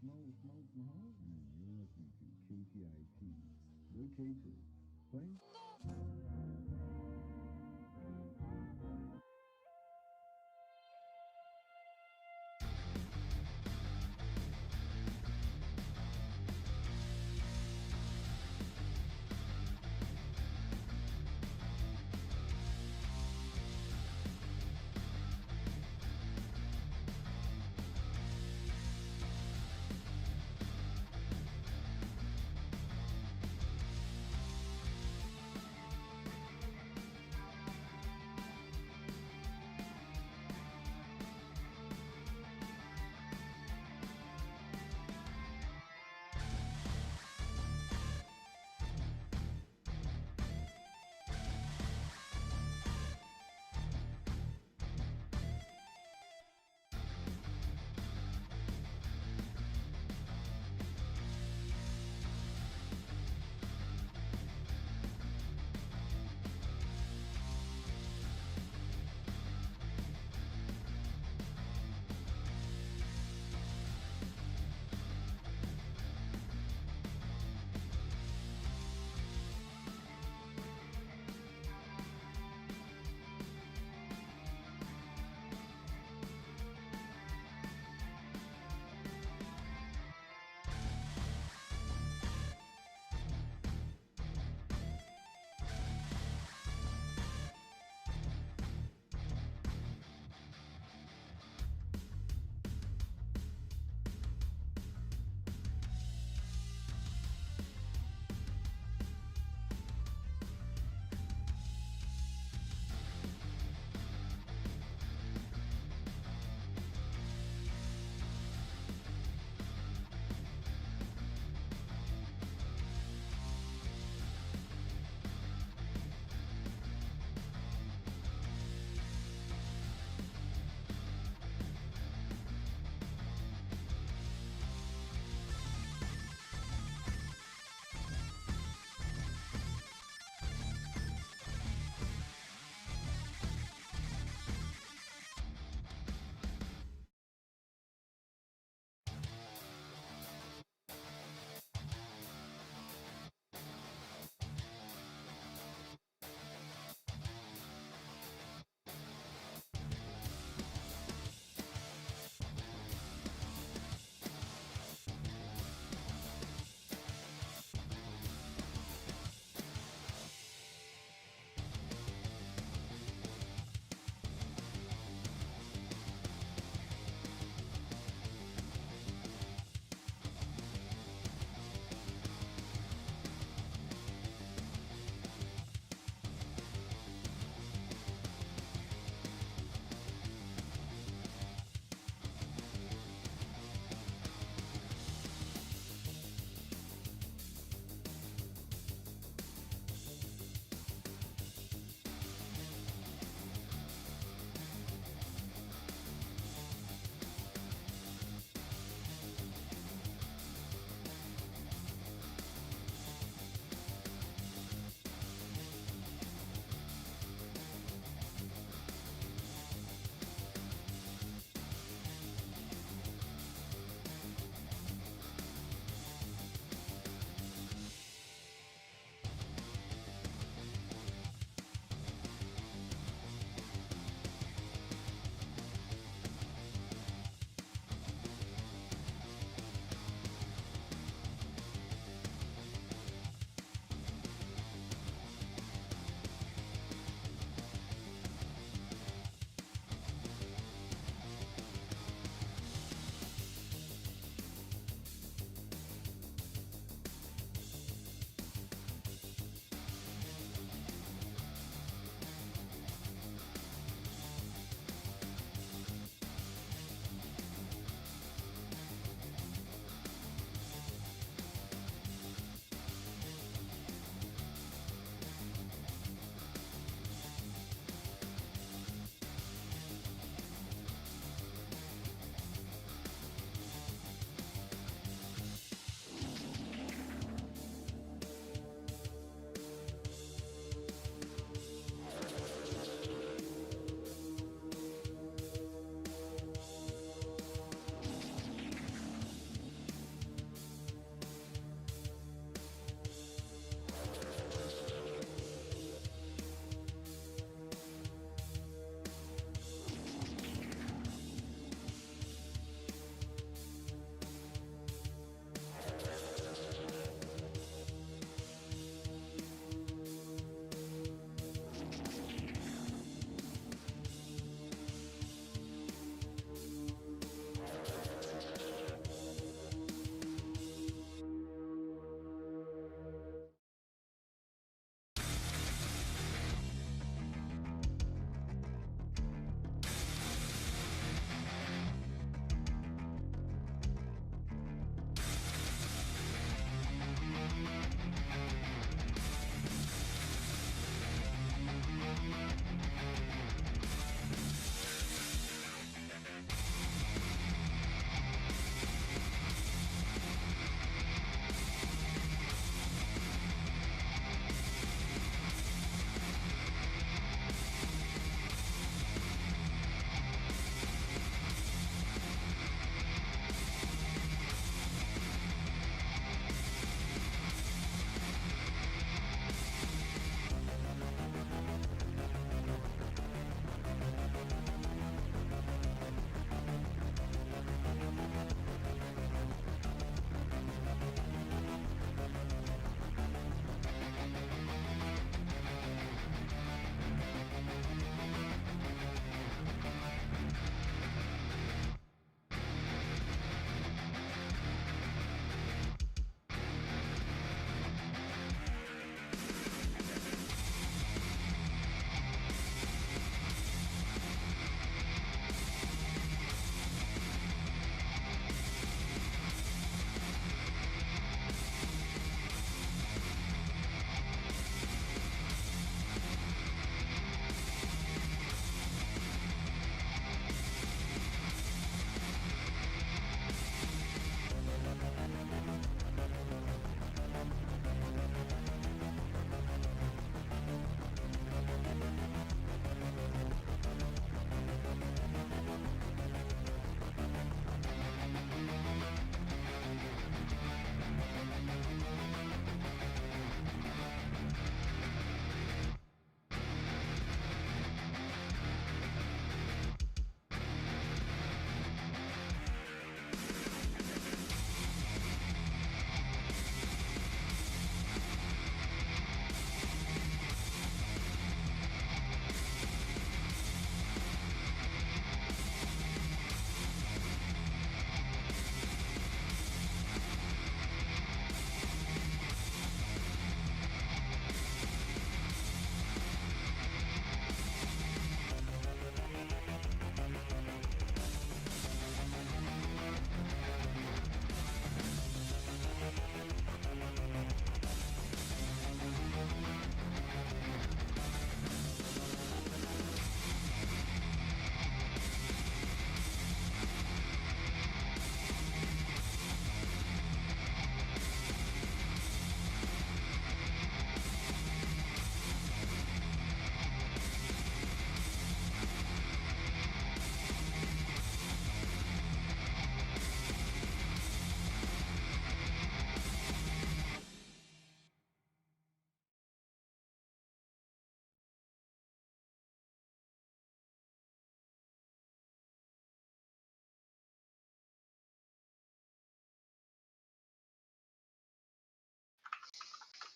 Smoke, and you're listening to KPIT. The K2. Play.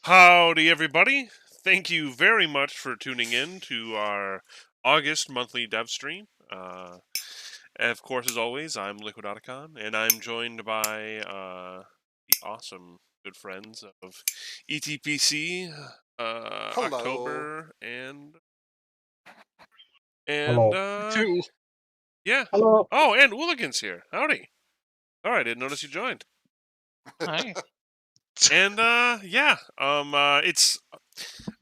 Howdy, everybody. Thank you very much for tuning in to our August monthly dev stream. Of course, as always, I'm LiquidOtacon, and I'm joined by the awesome good friends of ETPC, Hello. October, and Hello. Two. yeah. Hello. Oh, and Wooligans here. Howdy. All right, didn't notice you joined. Hi. And it's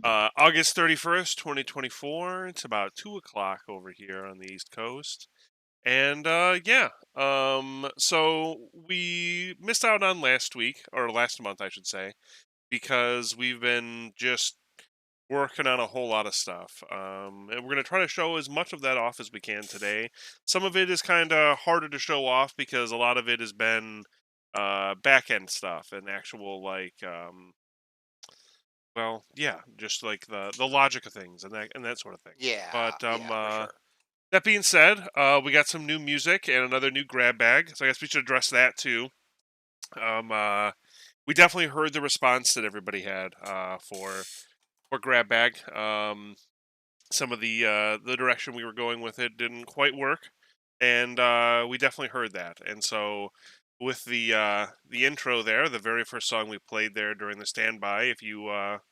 August 31st, 2024. It's about 2 o'clock over here on the East Coast. And so we missed out on last week, or last month, I should say, because we've been just working on a whole lot of stuff. And we're going to try to show as much of that off as we can today. Some of it is kind of harder to show off because a lot of it has been back end stuff and actual, well, yeah, just like the logic of things and that sort of thing. Yeah, But yeah, for sure. that being said, we got some new music and another new grab bag, so I guess we should address that too. We definitely heard the response that everybody had for grab bag. Some of the direction we were going with it didn't quite work, and we definitely heard that. And so with the intro there, the very first song we played there during the standby, if you were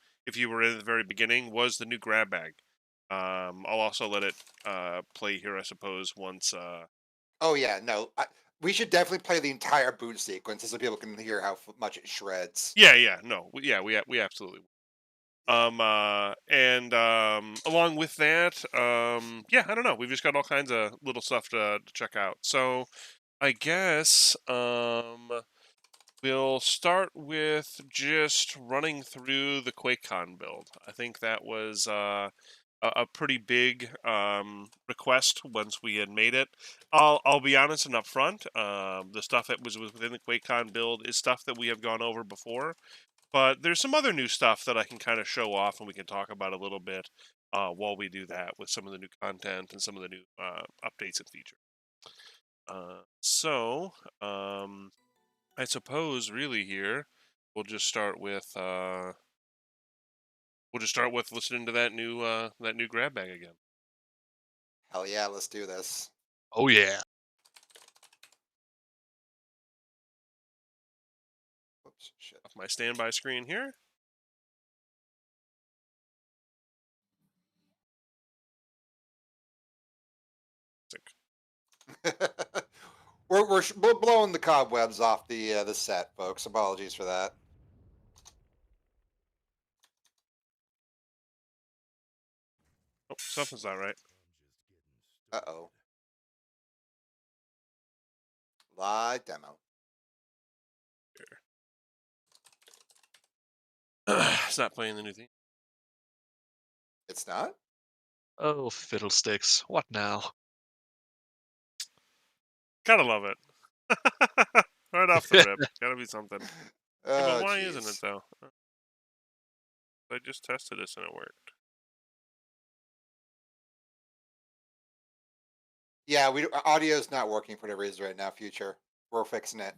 in at the very beginning, was the new grab bag. I'll also let it play here, I suppose, once. Oh yeah, no, we should definitely play the entire boot sequence so people can hear how much it shreds. Yeah, no, we absolutely. Yeah. And along with that, yeah, I don't know. We've just got all kinds of little stuff to check out. So I guess we'll start with just running through the QuakeCon build. I think that was a pretty big request once we had made it. I'll be honest and upfront. The stuff that was within the QuakeCon build is stuff that we have gone over before, but there's some other new stuff that I can kind of show off and we can talk about a little bit while we do that with some of the new content and some of the new updates and features. So, I suppose really here we'll just start with listening to that new grab bag again. Hell yeah, let's do this. Oh yeah. Oops, shit. Off my standby screen here. We're blowing the cobwebs off the set, folks. Apologies for that. Oh, something's not right. Uh-oh. Live demo. It's not playing the new theme. It's not? Oh, fiddlesticks. What now? Gotta love it. Right off the rip. Gotta be something. Yeah, but Oh, why isn't it jeez. though? I just tested this and it worked. Yeah, audio's not working for whatever reason right now, future. We're fixing it.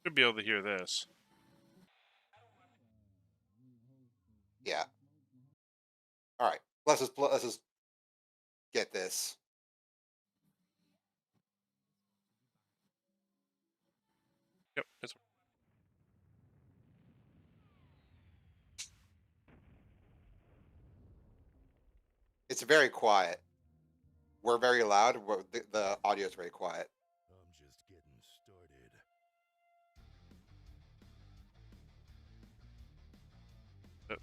Should be able to hear this. Yeah. All right. Let's just get this. Yep, it's It's very quiet. We're very loud. The audio is very quiet. I'm just getting started.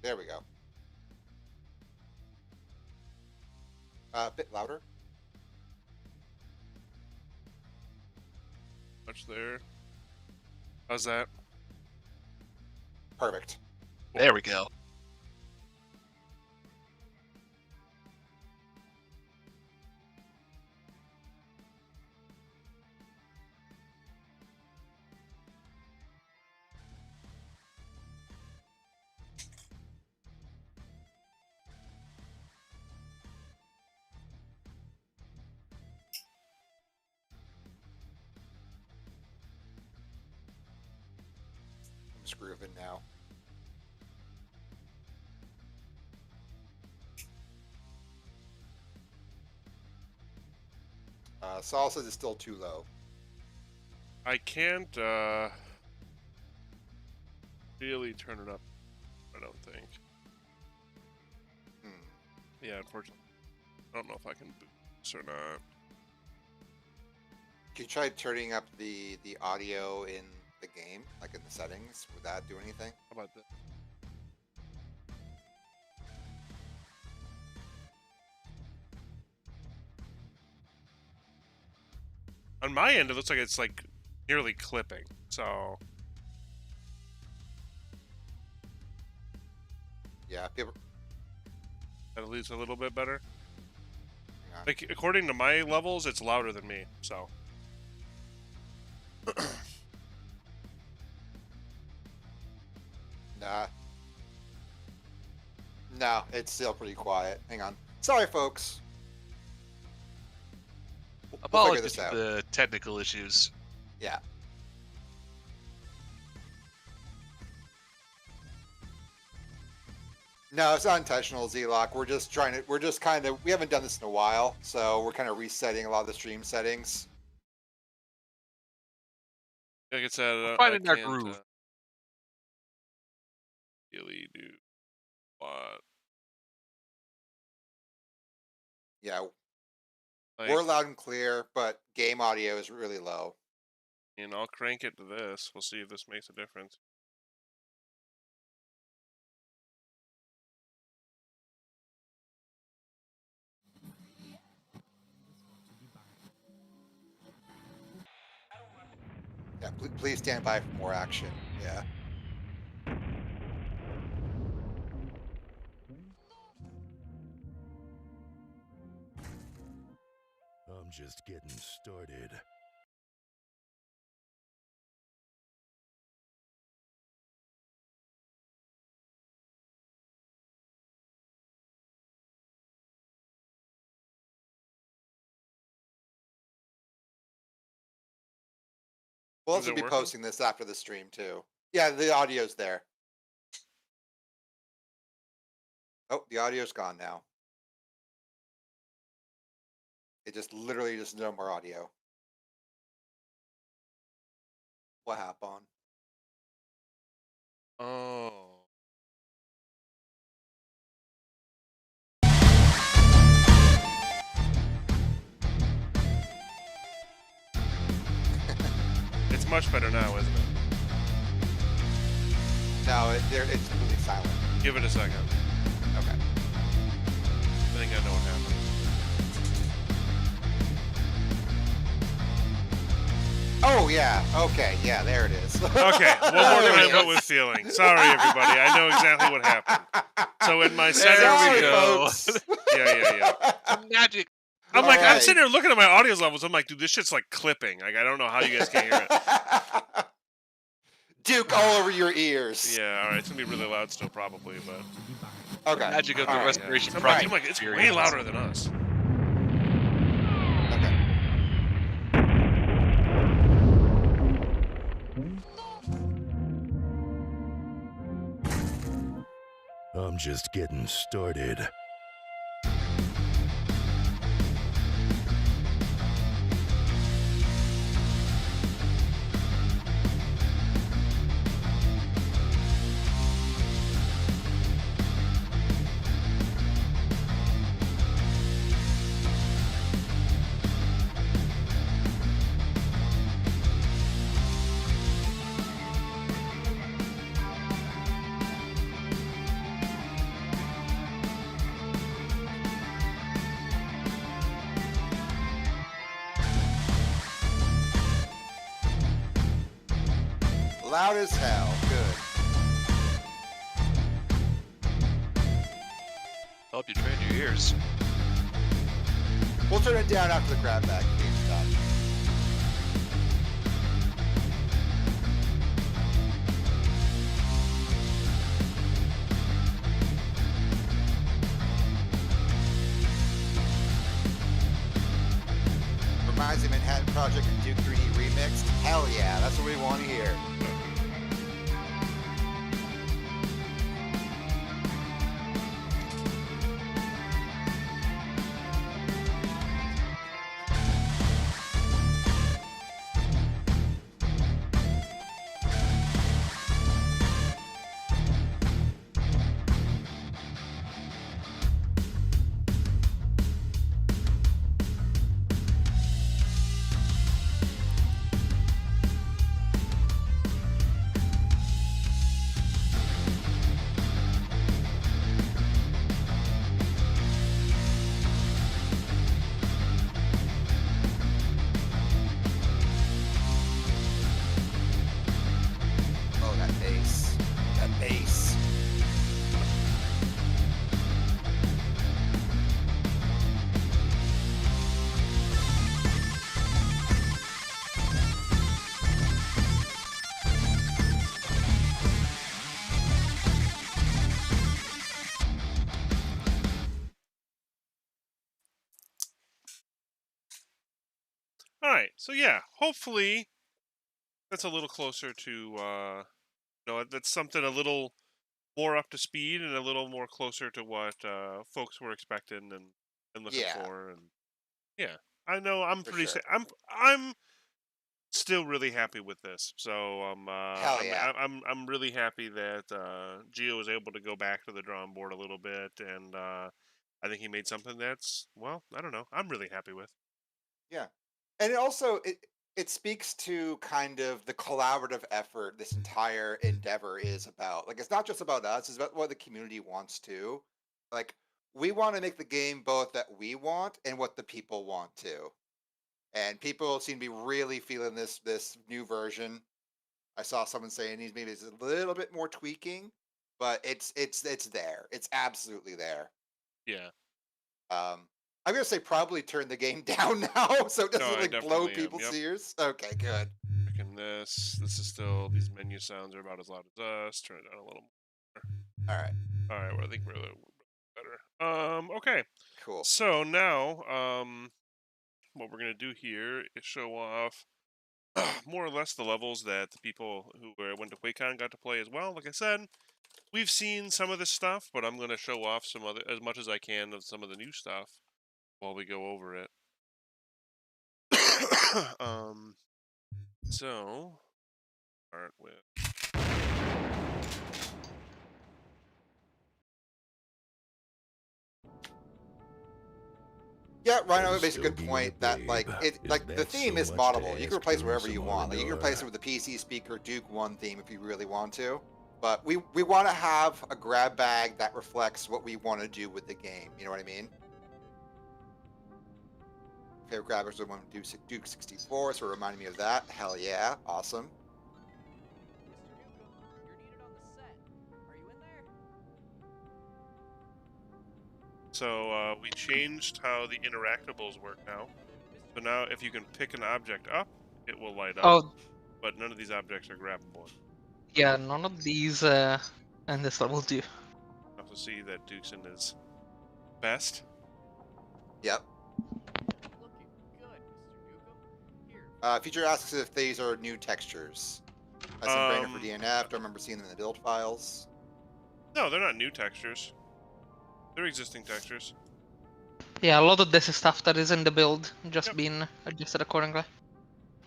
There we go. A bit louder. much there. How's that? Perfect. There we go. It's grooving now. Saul says it's still too low. I can't really turn it up. I don't think. Yeah, unfortunately, I don't know if I can boost this or not. Can you try turning up the audio in the game, like in the settings? Would that do anything? How about that? On my end, it looks like it's like nearly clipping. So Yeah, people. at least a little bit better. Hang on. Like according to my levels, it's louder than me. So Nah. No, it's still pretty quiet. Hang on. Sorry, folks. We'll figure Apologies this for out. the technical issues. Yeah. No, it's not intentional, Z-Lock. We're just trying to. We're just kind of. We haven't done this in a while, so we're kind of resetting a lot of the stream settings. like I said, I Finding our can't groove. really do a lot. Yeah, Like, we're loud and clear, but game audio is really low. and I'll crank it to this. We'll see if this makes a difference. Yeah, please stand by for more action. Yeah. I'm just getting started. We'll Is also it be working? posting this after the stream too. Yeah, the audio's there. Oh, the audio's gone now. It just literally just no more audio. What happened? Oh. It's much better now, isn't it? No, it's completely silent. Give it a second. Okay. I think I know what happened. Oh yeah. Okay. Yeah. There it is. Okay, one more There time it what is. was feeling. Sorry, everybody. I know exactly what happened. So in my settings, Sorry, we go. folks. yeah. Magic. I'm like, I'm Alright. sitting here looking at my audio levels. I'm like, dude, this shit's like clipping. Like, I don't know how you guys can't hear it. Duke all over your ears. Yeah, all right, it's gonna be really loud still, probably, but Okay. Magic of the Alright. restoration I'm project. like, it's way experience. louder than us. Okay. I'm just getting started. Loud as hell. Good. Help you train your ears. We'll turn it down after the grab bag game's done. Reminds me of Manhattan Project and Duke 3D remixed. Hell yeah, that's what we want to hear. Ace. All right, so yeah, hopefully that's a little closer to, that's something a little more up to speed and a little more closer to what folks were expecting and looking Yeah, for. And yeah, I know I'm for pretty. sure. I'm still really happy with this. So Hell yeah. I'm really happy that Gio was able to go back to the drawing board a little bit, and I think he made something that's, well, I don't know, I'm really happy with. Yeah. And it also it speaks to kind of the collaborative effort this entire endeavor is about. Like it's not just about us, it's about what the community wants too. Like we want to make the game both that we want and what the people want to. And people seem to be really feeling this new version. I saw someone saying he's maybe a little bit more tweaking, but it's there. It's absolutely there. Yeah. I'm gonna say probably turn the game down now, so it No, doesn't I like blow definitely am. people's Yep. ears. Okay, good. Freaking this. This is still, these menu sounds are about as loud as us. Turn it down a little more. All right, All right, well, I think we're a little better. Okay. cool. So now, what we're gonna do here is show off more or less the levels that the people who went to QuakeCon got to play as well. Like I said, we've seen some of this stuff, but I'm gonna show off some other, as much as I can, of some of the new stuff while we go over it. So start with. Yeah, Rhino makes a good point that like the theme is moddable. You can replace it wherever you want. Like you can replace it with the PC speaker Duke One theme if you really want to. But we want to have a grab bag that reflects what we want to do with the game. You know what I mean? Favorite grabbers are one Duke 64, so it reminded me of that. Hell yeah, awesome. So we changed how the interactables work now. So now if you can pick an object up, it will light up. Oh, But none of these objects are grabbable. yeah, none of these and this level do. Also see that Duke's in his best. Yep. Looking good, Mr. Newcomb. Here. Feature asks if these are new textures. I seen Brainer for DNF. Don't remember seeing them in the build files. No, they're not new textures. They're existing textures. Yeah, a lot of this is stuff that is in the build, just Yep. being adjusted accordingly.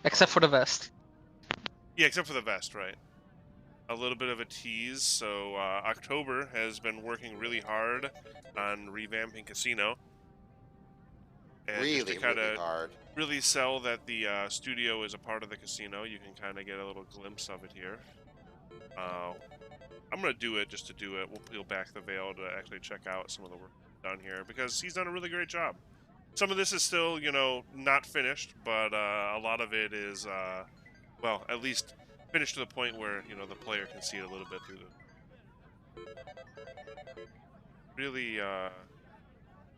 Except for the vest. Yeah, except for the vest, right? A little bit of a tease. So October has been working really hard on revamping Casino. And just to Really hard. really sell that the studio is a part of the casino, you can kind of get a little glimpse of it here. I'm going to do it just to do it. We'll peel back the veil to actually check out some of the work done here, because he's done a really great job. Some of this is still, not finished, but a lot of it is, well, at least finished to the point where, the player can see it a little bit through the... Really,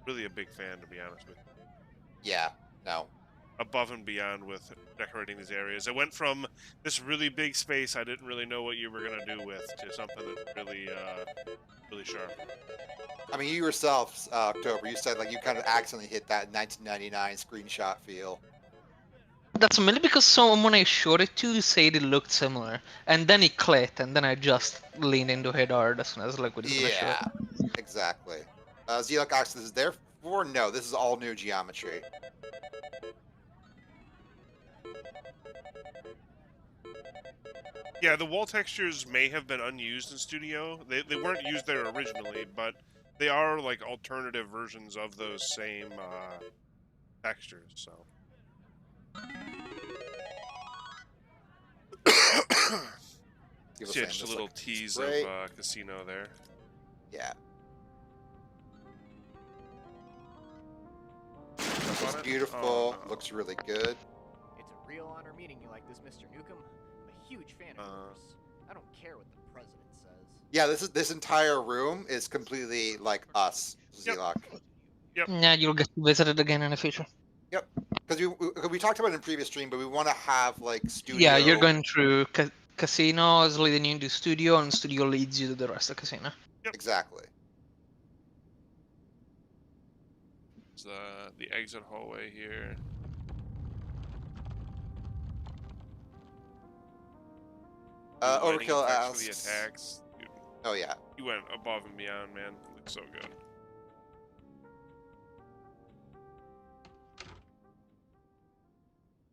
really a big fan, to be honest with you. Yeah, no. Above and beyond with decorating these areas. It went from this really big space I didn't really know what you were gonna do with to something that's really, really sharp. I mean, you yourself, October, you said like you kind of accidentally hit that 1999 screenshot feel. That's mainly because someone I showed it to said it looked similar, and then it clicked, and then I just leaned into it hard as soon as Liquid was gonna show Yeah, it. exactly. Zelok asks, this is there for? No, this is all new geometry. Yeah, the wall textures may have been unused in Studio. They weren't used there originally, but they are like alternative versions of those same textures, so. See, just a little tease of Casino there. Yeah. Looks beautiful. Looks really good. It's a real honor meeting you like this, Mr. Newcomb. I'm a huge fan of yours. I don't care what the president says. Yeah, this entire room is completely like us, Yep. Zlock. Yeah, you'll get to visit it again in the future. Yep. Because we talked about it in previous stream, but we want to have like studio. Yeah, you're going through casino is leading you into studio, and studio leads you to the rest of casino. Exactly. It's the exit hallway here. Overkill For the asks. attacks. Dude, Oh yeah. you went above and beyond, man. Looks so good.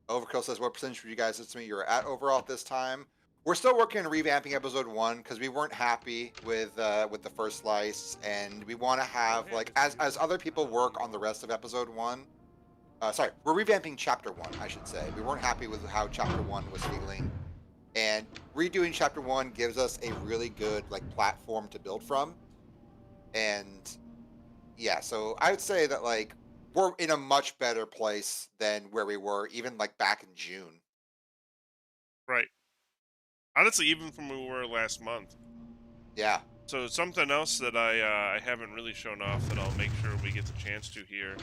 Overkill says, what percentage would you guys estimate you're at overall at this time? We're still working on revamping episode 1 because we weren't happy with the first slice, and we want to have like as other people work on the rest of episode 1. Sorry, we're revamping chapter 1, I should say. We weren't happy with how chapter 1 was feeling, and redoing chapter 1 gives us a really good like platform to build from. And yeah, so I would say that like we're in a much better place than where we were even like back in June. Right. Honestly, even from where we were last month. Yeah. So something else that I haven't really shown off that I'll make sure we get the chance to here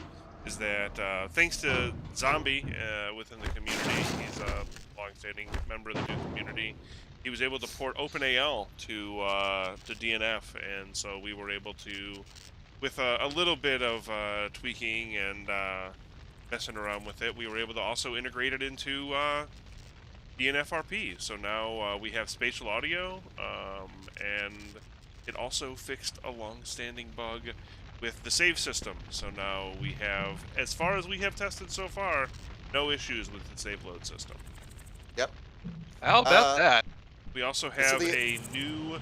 is that thanks to Zombie within the community, he's a long-standing member of the new community. He was able to port OpenAL to DNF, and so we were able to, with a little bit of tweaking and messing around with it, we were able to also integrate it into DNFRP. So now we have spatial audio, and it also fixed a long-standing bug with the save system. So now we have, as far as we have tested so far, no issues with the save load system. Yep. How about that? We also have a new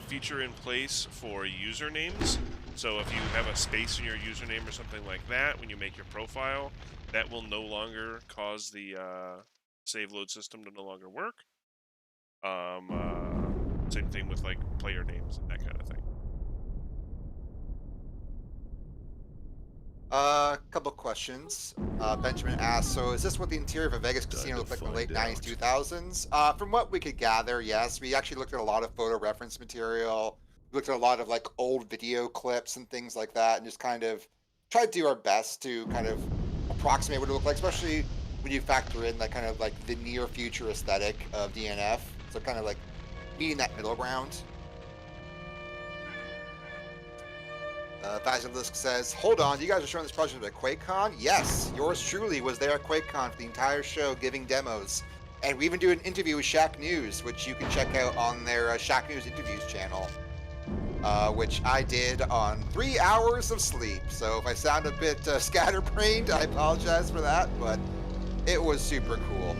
feature in place for usernames. So if you have a space in your username or something like that, when you make your profile, that will no longer cause the save load system to no longer work. Same thing with like player names and that kind of thing. Couple questions. Benjamin asks, so is this what the interior of a Vegas casino looked like in the late 90s, 2000s? From what we could gather, yes. We actually looked at a lot of photo reference material. We looked at a lot of like old video clips and things like that, and just kind of tried to do our best to kind of approximate what it looked like, especially when you factor in that kind of like the near future aesthetic of DNF. So kind of like meeting that middle ground. Basilisk says, hold on, you guys are showing this project at QuakeCon? Yes, yours truly was there at QuakeCon for the entire show giving demos. And we even do an interview with Shack News, which you can check out on their Shack News Interviews channel, which I did on 3 hours of sleep. So if I sound a bit scatterbrained, I apologize for that, but it was super cool.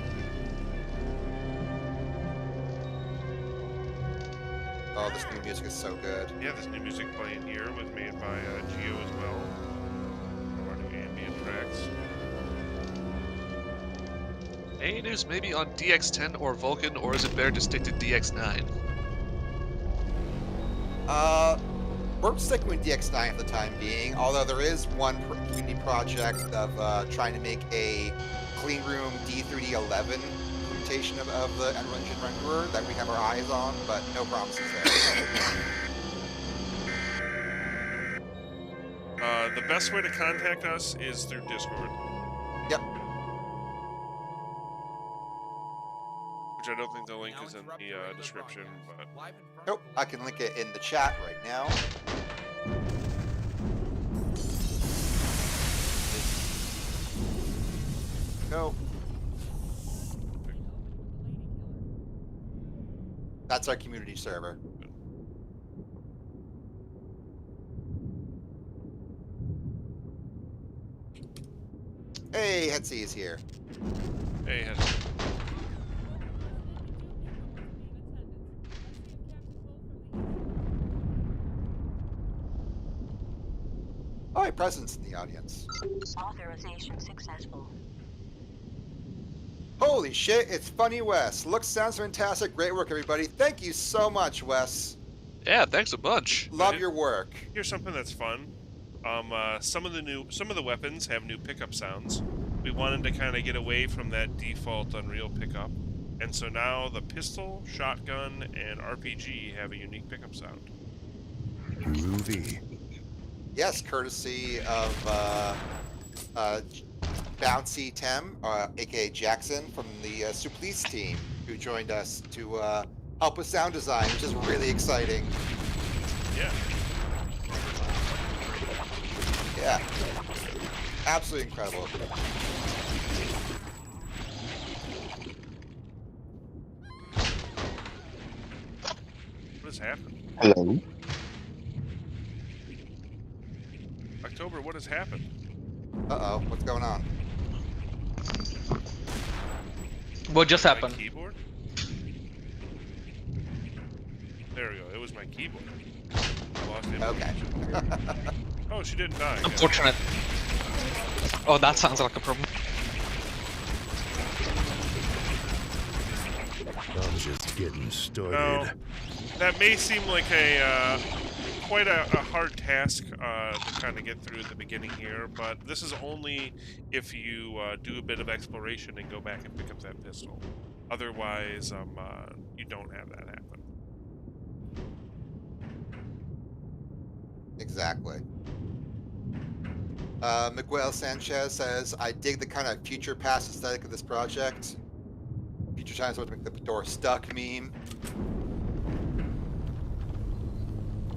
Oh, this new music is so good. Yeah, this new music playing here was made by Geo as well. Running ambient tracks. Any news maybe on DX10 or Vulcan, or is it better to stick to DX9? We're sticking with DX9 for the time being, although there is one community project of trying to make a clean room D3D11 implementation of the Unreal Engine renderer that we have our eyes on, but no promises there. The best way to contact us is through Discord. Yep. Which I don't think the link is in the description, but... Nope, I can link it in the chat right now. Go. That's our community server. Hey, Hetzy is here. Hey, Oh, my presence in the audience. Authorization successful. Holy shit, it's Funny Wes. Looks, sounds fantastic. Great work, everybody. Thank you so much, Wes. Yeah, thanks a bunch. Love your work. here's something that's fun. Some of the weapons have new pickup sounds. We wanted to kind of get away from that default Unreal pickup And so now the pistol, shotgun, and RPG have a unique pickup sound. Groovy. Yes, courtesy of Bouncy Tem, aka Jackson from the Supplice team, who joined us to help with sound design, which is really exciting. Yeah. Yeah, absolutely incredible. What has happened? Hello. October, what has happened? Uh-oh, what's going on? What just My happened? keyboard? There we go. It was my keyboard. I lost it. Okay. Oh, she didn't die. Good. Unfortunate. Oh, that sounds like a problem. I'm just getting started. Now, that may seem like a quite a hard task to kind of get through at the beginning here, but this is only if you do a bit of exploration and go back and pick up that pistol. Otherwise, you don't have that happen. Exactly. Miguel Sanchez says, I dig the kind of future past aesthetic of this project. Future times would make the door stuck meme.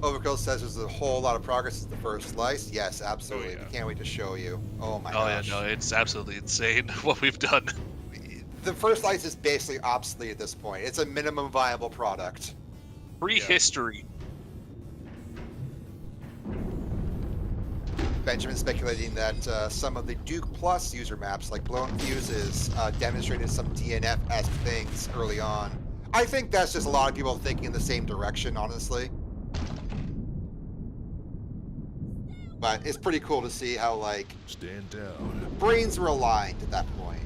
Overkill says there's a whole lot of progress since the first slice. Yes, absolutely. yeah. We can't wait to show you. Oh my Oh yeah, gosh. no, it's absolutely insane what we've done. The first slice is basically obsolete at this point. It's a minimum viable product. Prehistory. Benjamin speculating that some of the Duke Plus user maps, like Blown Fuses, demonstrated some DNF-esque things early on. I think that's just a lot of people thinking in the same direction, honestly. But it's pretty cool to see how, like, Stand down. brains were aligned at that point.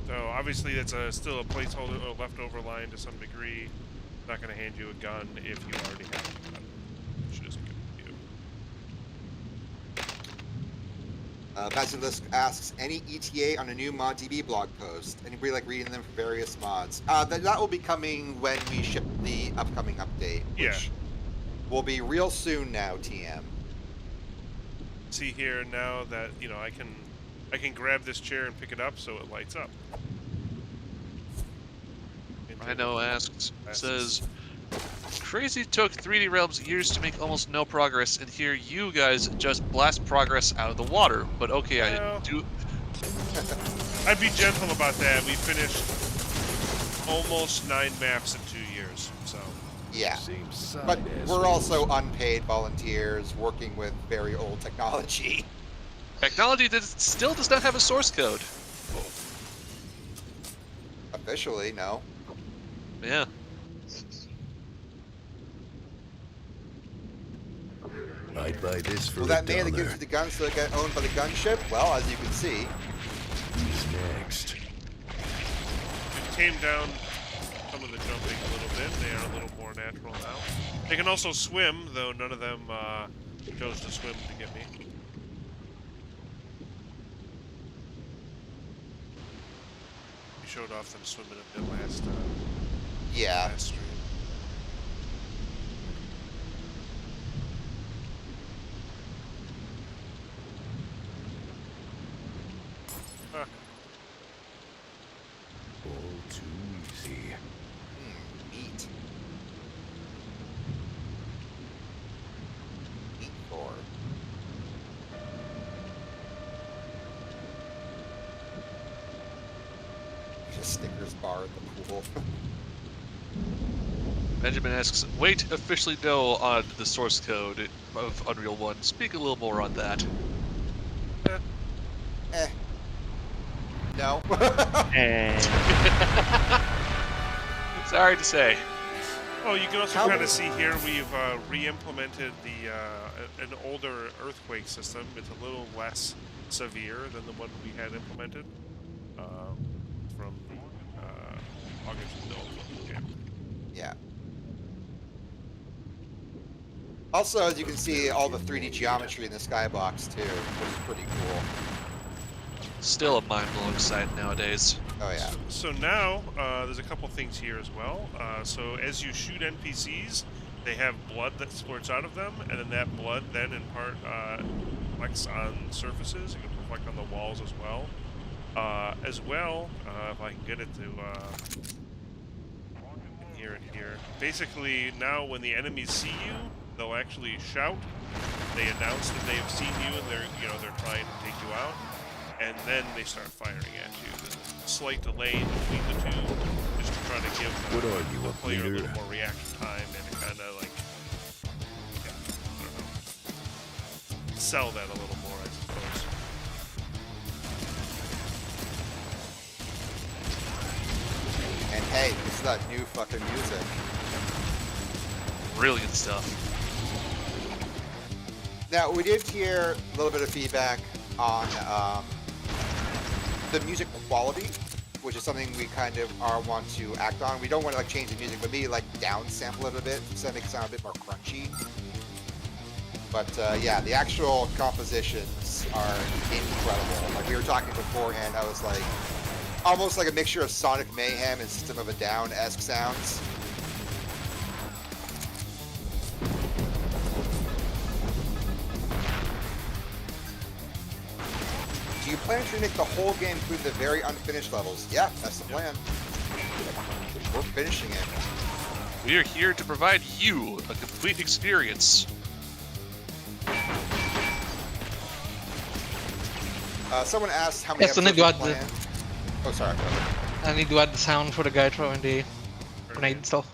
So obviously that's still a placeholder or leftover line to some degree. Not going to hand you a gun if you already have a gun, which is good for you. Basilisk asks, any ETA on a new ModDB blog post? Anybody like reading them for various mods? That will be coming when we ship the upcoming update, which will be real soon now, TM. See here now that I can grab this chair and pick it up so it lights up. Rhino says, Crazy took 3D Realms years to make almost no progress, and here you guys just blast progress out of the water. But okay, Well, I do. I'd be gentle about that. We finished almost 9 maps in 2 years, so. Yeah. Same side But as we're me. also unpaid volunteers working with very old technology. Technology that still does not have a source code. Officially, no. Yeah. I'd buy this for Will a that man that dollar. gives you the guns so they get owned by the gunship? Well, as you can see, Who's next? It came down some of the jumping a little bit. They are a little more natural now. They can also swim, though none of them chose to swim to get me. We showed off them swimming a bit last yeah. last stream. Huh. All too easy. Meat. Meat for. Just Snickers bar at the pool. Benjamin asks, wait, officially no on the source code of Unreal 1. Speak a little more on that. No. Sorry to say. Oh, you can also How- kind of see here we've re-implemented an older earthquake system. It's a little less severe than the one we had implemented from the August build. Yeah. Yeah. Also, as you can see, all the 3D geometry in the skybox too, which is pretty cool. Still a mind-blowing sight nowadays. Oh yeah. So now there's a couple things here as well. So as you shoot NPCs, they have blood that squirts out of them, and then that blood then in part reflects on surfaces. It can reflect on the walls as well. If I can get it to here and here. Basically, now when the enemies see you, they'll actually shout. They announce that they have seen you, and they're trying to take you out. And then they start firing at you. There's a slight delay between the two, just to try to give What are you, the a player a leader? little more reaction time and to kind of like, I don't know, sell that a little more, I suppose. And hey, this is that new fucking music. Brilliant stuff. Now, we did hear a little bit of feedback on the music quality, which is something we kind of want to act on. We don't want to like change the music, but maybe like down sample it a bit so that makes it sound a bit more crunchy. But yeah, the actual compositions are incredible. Like we were talking beforehand, I was like, almost like a mixture of Sonic Mayhem and System of a Down-esque sounds. Do you plan to make the whole game including the very unfinished levels? Yeah, that's the plan. We're finishing it. We are here to provide you a complete experience. Someone asked how many Yes, and then episodes you we add plan. Oh, sorry. I need to add the sound for the guy throwing the grenade stuff.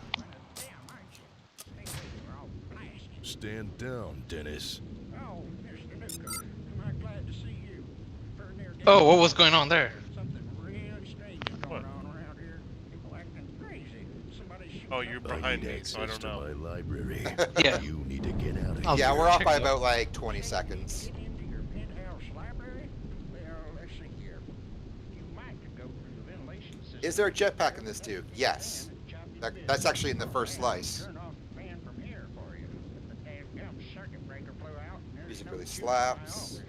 Stand down, Dennis. Oh, Mr. Newcomb, am I glad to see you? For near Oh, what was going on there? something really strange is going on around here. People acting crazy. Somebody's shooting Oh, you're up behind I need me, so I access don't to know. my library. Yeah. You need to get out of I'll here. Yeah, we're off check by it out. about like 20 seconds. Get into your penthouse library? Well, let's see here. You might could go through the ventilation system. Is there a jetpack in this too? Yes. That's actually in the first slice. Turn off the fan from here for you. The damn circuit breaker blew out. and there's Music no really juice in my slaps. office.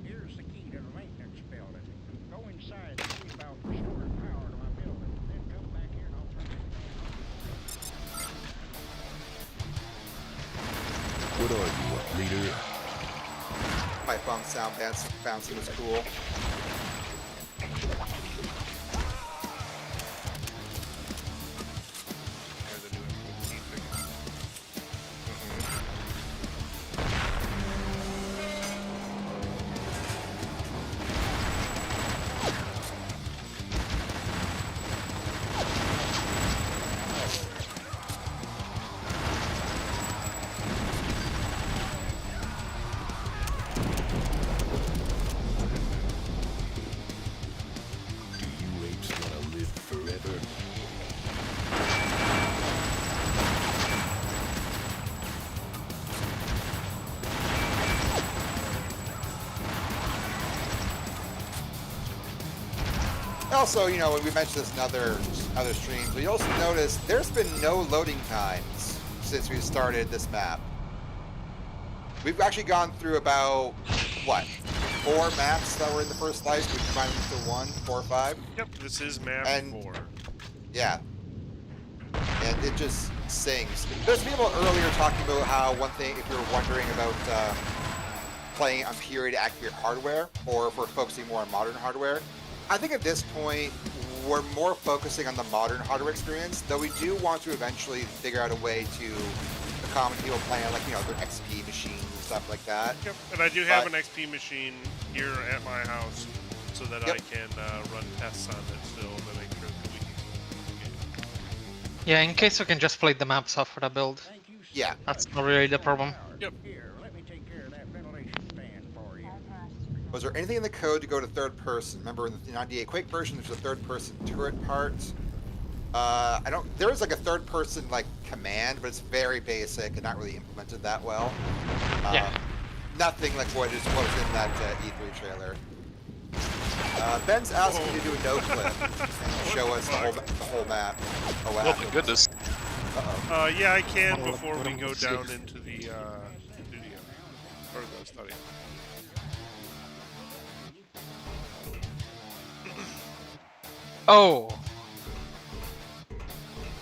Here's the key to the maintenance building. Go inside and see about restoring power to my building. Then come back here and I'll turn it on. What are you, a leader? Pipe bomb sound bouncing was cool. There's a new music. Do you apes want to live forever? Also, you know, when we mentioned this in other streams, we also noticed there's been no loading times since we started this map. We've actually gone through about, what, 4 maps that were in the first slice. We combined them into 1, 4 or 5. Yep, this is map And- 4. Yeah. And it just sings. There's people earlier talking about how one thing, if you're wondering about playing on period accurate hardware, or if we're focusing more on modern hardware, I think at this point, we're more focusing on the modern hardware experience, though we do want to eventually figure out a way to accommodate people playing on, like, you know, their XP machines and stuff like that. Yep, and I do have But- an XP machine here at my house so that Yep. I can run tests on it still to make sure that we can. Yeah, in case we can just play the maps off for the build. Thank you, sir. Yeah. That's not really the problem. Yep. Here, let me take care of that ventilation fan for you. Was there anything in the code to go to third person? Remember in the 98 Quake version, there's a third person turret part. There is like a third person like command, but it's very basic and not really implemented that well. Yeah. Nothing like what was in that E3 trailer. Ben's asking you to do a no clip and show us the whole map. Oh, what Oh my happened? goodness. Yeah, I can Oh, before what we am I go gonna down say? into the studio or the study. Oh,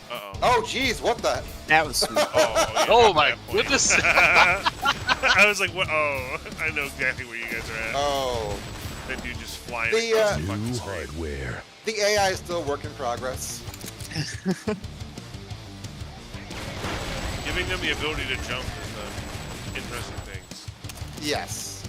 Uh-oh. Oh, geez, what the? That was sweet. Oh, yeah, Oh at my that point. goodness. I was like, what? Oh, I know exactly where you guys are at. Oh, That dude just flying The, across the fucking New screen. hardware. the AI is still a work in progress. Giving them the ability to jump is the interesting things. Yes.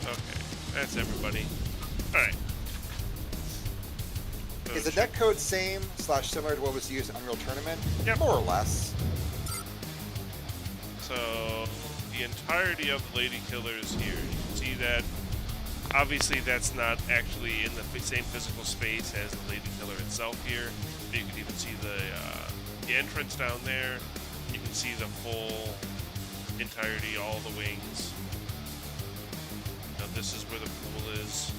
Okay, that's everybody. Alright. Is the netcode same / similar to what was used in Unreal Tournament? Yep. More or less. So, the entirety of the Lady Killer is here. You can see that. Obviously, that's not actually in the same physical space as the Lady Killer itself here. But you can even see the entrance down there. You can see the full entirety, all the wings. Now, this is where the pool is.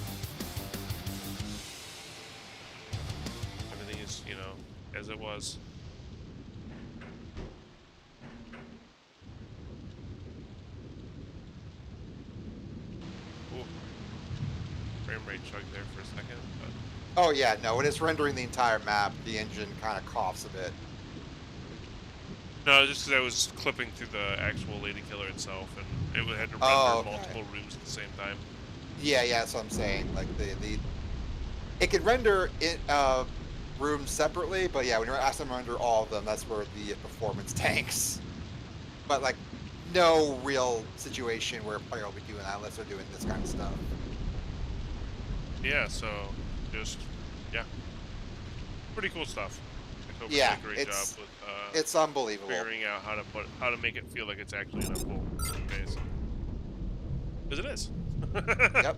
Everything is, as it was. Ooh. Frame rate chugged there for a second, but Oh yeah, no, when it's rendering the entire map, the engine kind of coughs a bit. no, just because I was clipping through the actual Lady Killer itself, and it had to render Oh, okay. multiple rooms at the same time. Yeah, that's what I'm saying. Like it can render it rooms separately, but yeah, when you're asking them to render all of them, that's where the performance tanks. But like, no real situation where a player will be doing that unless they're doing this kind of stuff. Yeah, so just pretty cool stuff. I hope Yeah, did a great job with It's unbelievable. figuring out how to make it feel like it's actually in a full phase. Because it is. Yep.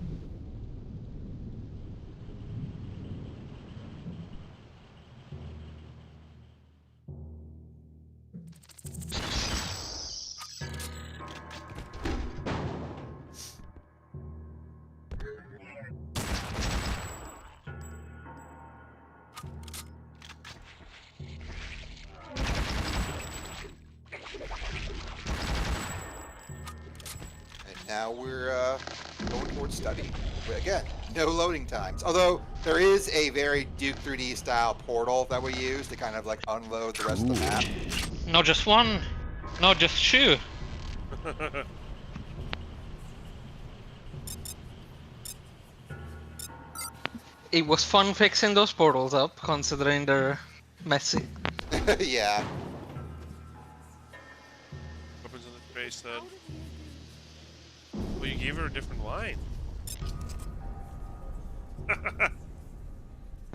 And now we're going towards study. But again, no loading times. Although there is a very Duke 3D style portal that we use to kind of like unload the rest of the map. not just one, not just two. It was fun fixing those portals up, considering they're messy. Yeah. Weapons in the face then. Well, you gave her a different line.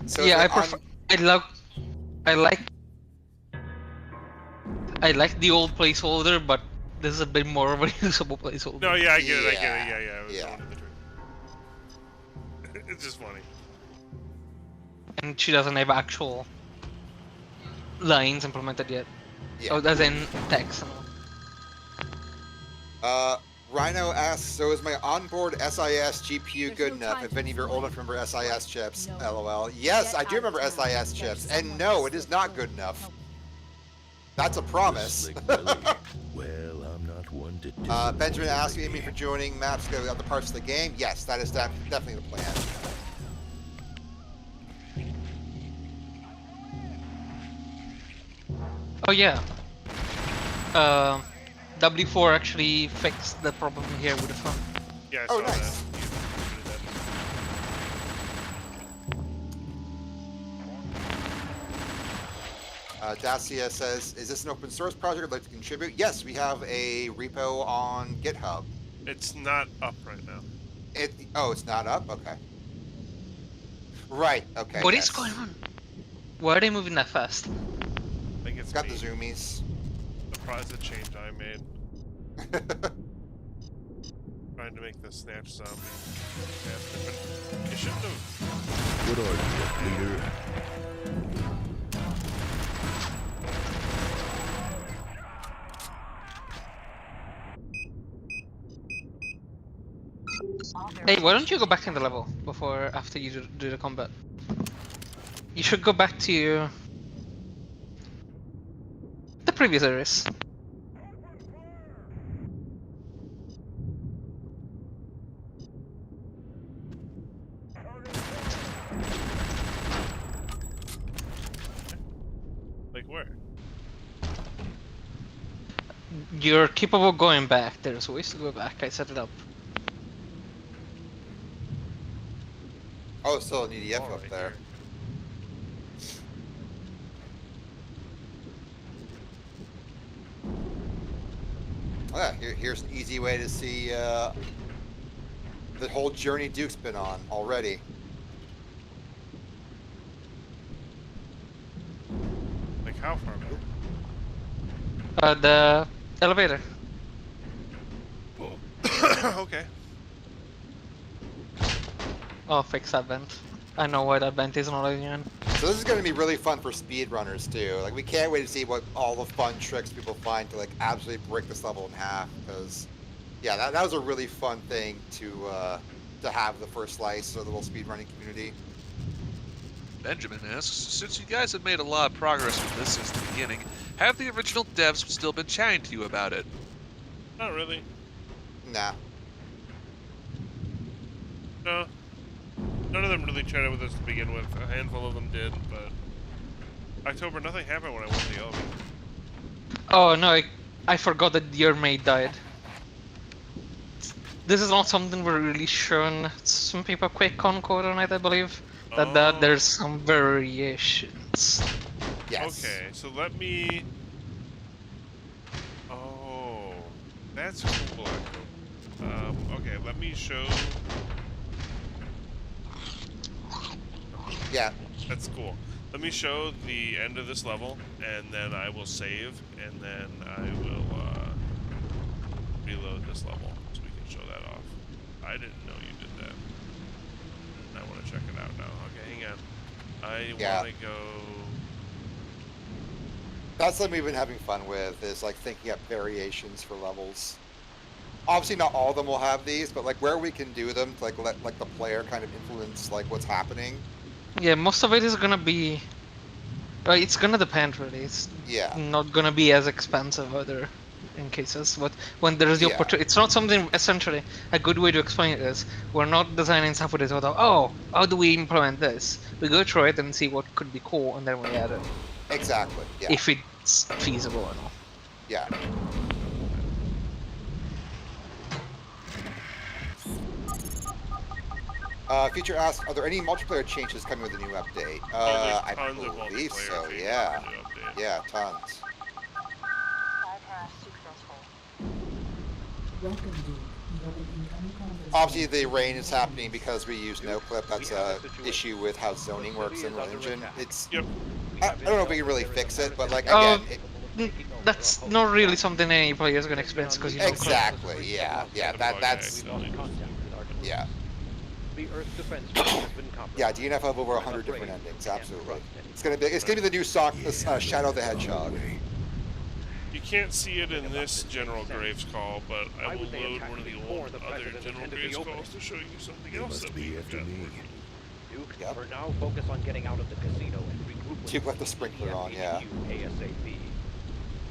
So Yeah, the I prefer. I like the old placeholder, but this is a bit more of a usable placeholder. No, yeah, I get it. Yeah, Yeah. I was yeah. going to the trick. It's just funny. And she doesn't have actual lines implemented yet. Yeah. Oh, as in text. And all. Rhino asks, so is my onboard SIS GPU good enough? If any of you are old enough to remember SIS chips, LOL. Yes, I do remember SIS chips, and no, it is not good enough. That's a promise. Slick Willy. Well, I'm not one to disagree. Benjamin asking me for joining maps to other parts of the game. Yes, that is definitely the plan. Oh yeah. W4 actually fixed the problem here with the phone. Yeah, I Oh, saw nice. that. You did that. Dacia says, is this an open source project I'd like to contribute? Yes, we have a repo on GitHub. It's not up right now. It's not up? Okay. Right, okay. What is yes. going on? Why are they moving that fast? I think it's Got me. the zoomies. Surprised the change I made. Trying to make the snatch zombie faster, but you shouldn't have. What are you, leader? Hey, why don't you go back in the level after you do the combat? You should go back to the previous areas. Like where? You're capable of going back. There's ways to go back. I set it up. Oh, still an EDF Oh, up right there. here. Oh, yeah, here's an easy way to see the whole journey Duke's been on already. Like how far back? The elevator. Okay. Oh, fix that vent. I know why that vent is not letting you in. So this is going to be really fun for speedrunners too. Like we can't wait to see what all the fun tricks people find to like absolutely break this level in half. Because yeah, that was a really fun thing to have the first slice of the little speedrunning community. Benjamin asks, since you guys have made a lot of progress with this since the beginning, have the original devs still been chatting to you about it? Not really. Nah. No. None of them really chatted with us to begin with. A handful of them did, but October, nothing happened when I went to the elevator. Oh no, I forgot that your mate died. This is not something we're really shown some people QuakeCon code on it, I believe. That there's some variations. Yes. Okay, so let me. Oh, that's cool. Okay, let me show. Yeah. That's cool. Let me show the end of this level, and then I will save, and then I will reload this level so we can show that off. I didn't know you did that. I want to check it out now. Okay, hang on. I want to go. That's something we've been having fun with, is like thinking up variations for levels. Obviously not all of them will have these, but like where we can do them to like let like the player kind of influence like what's happening. Yeah, most of it is gonna be. It's gonna depend really. It's not gonna be as expensive either in cases. But when there's the opportunity, it's not something. Essentially, a good way to explain it is we're not designing stuff with it without. Oh, how do we implement this? We go through it and see what could be cool, and then we add it. Exactly. Yeah. If it's feasible or not. Yeah. Feature asks, are there any multiplayer changes coming with the new update? I believe so, yeah. Yeah, tons. Obviously, the rain is happening because we use NoClip. That's a issue with how zoning works in Unreal Engine. It's, I don't know if we can really fix it, but like, again... that's not really something any player is going to experience because you know. Exactly, yeah. Yeah, that's... Yeah. Yeah, DNF have over 100 different endings, absolutely. It's gonna be the new song, Shadow the Hedgehog. You can't see it in this General Graves call, but I will load one of the old other General Graves calls to show you something else that we have got working. Yep. For now, focus on getting out of the casino and regroup. Duke left the sprinkler on, yeah. ASAP.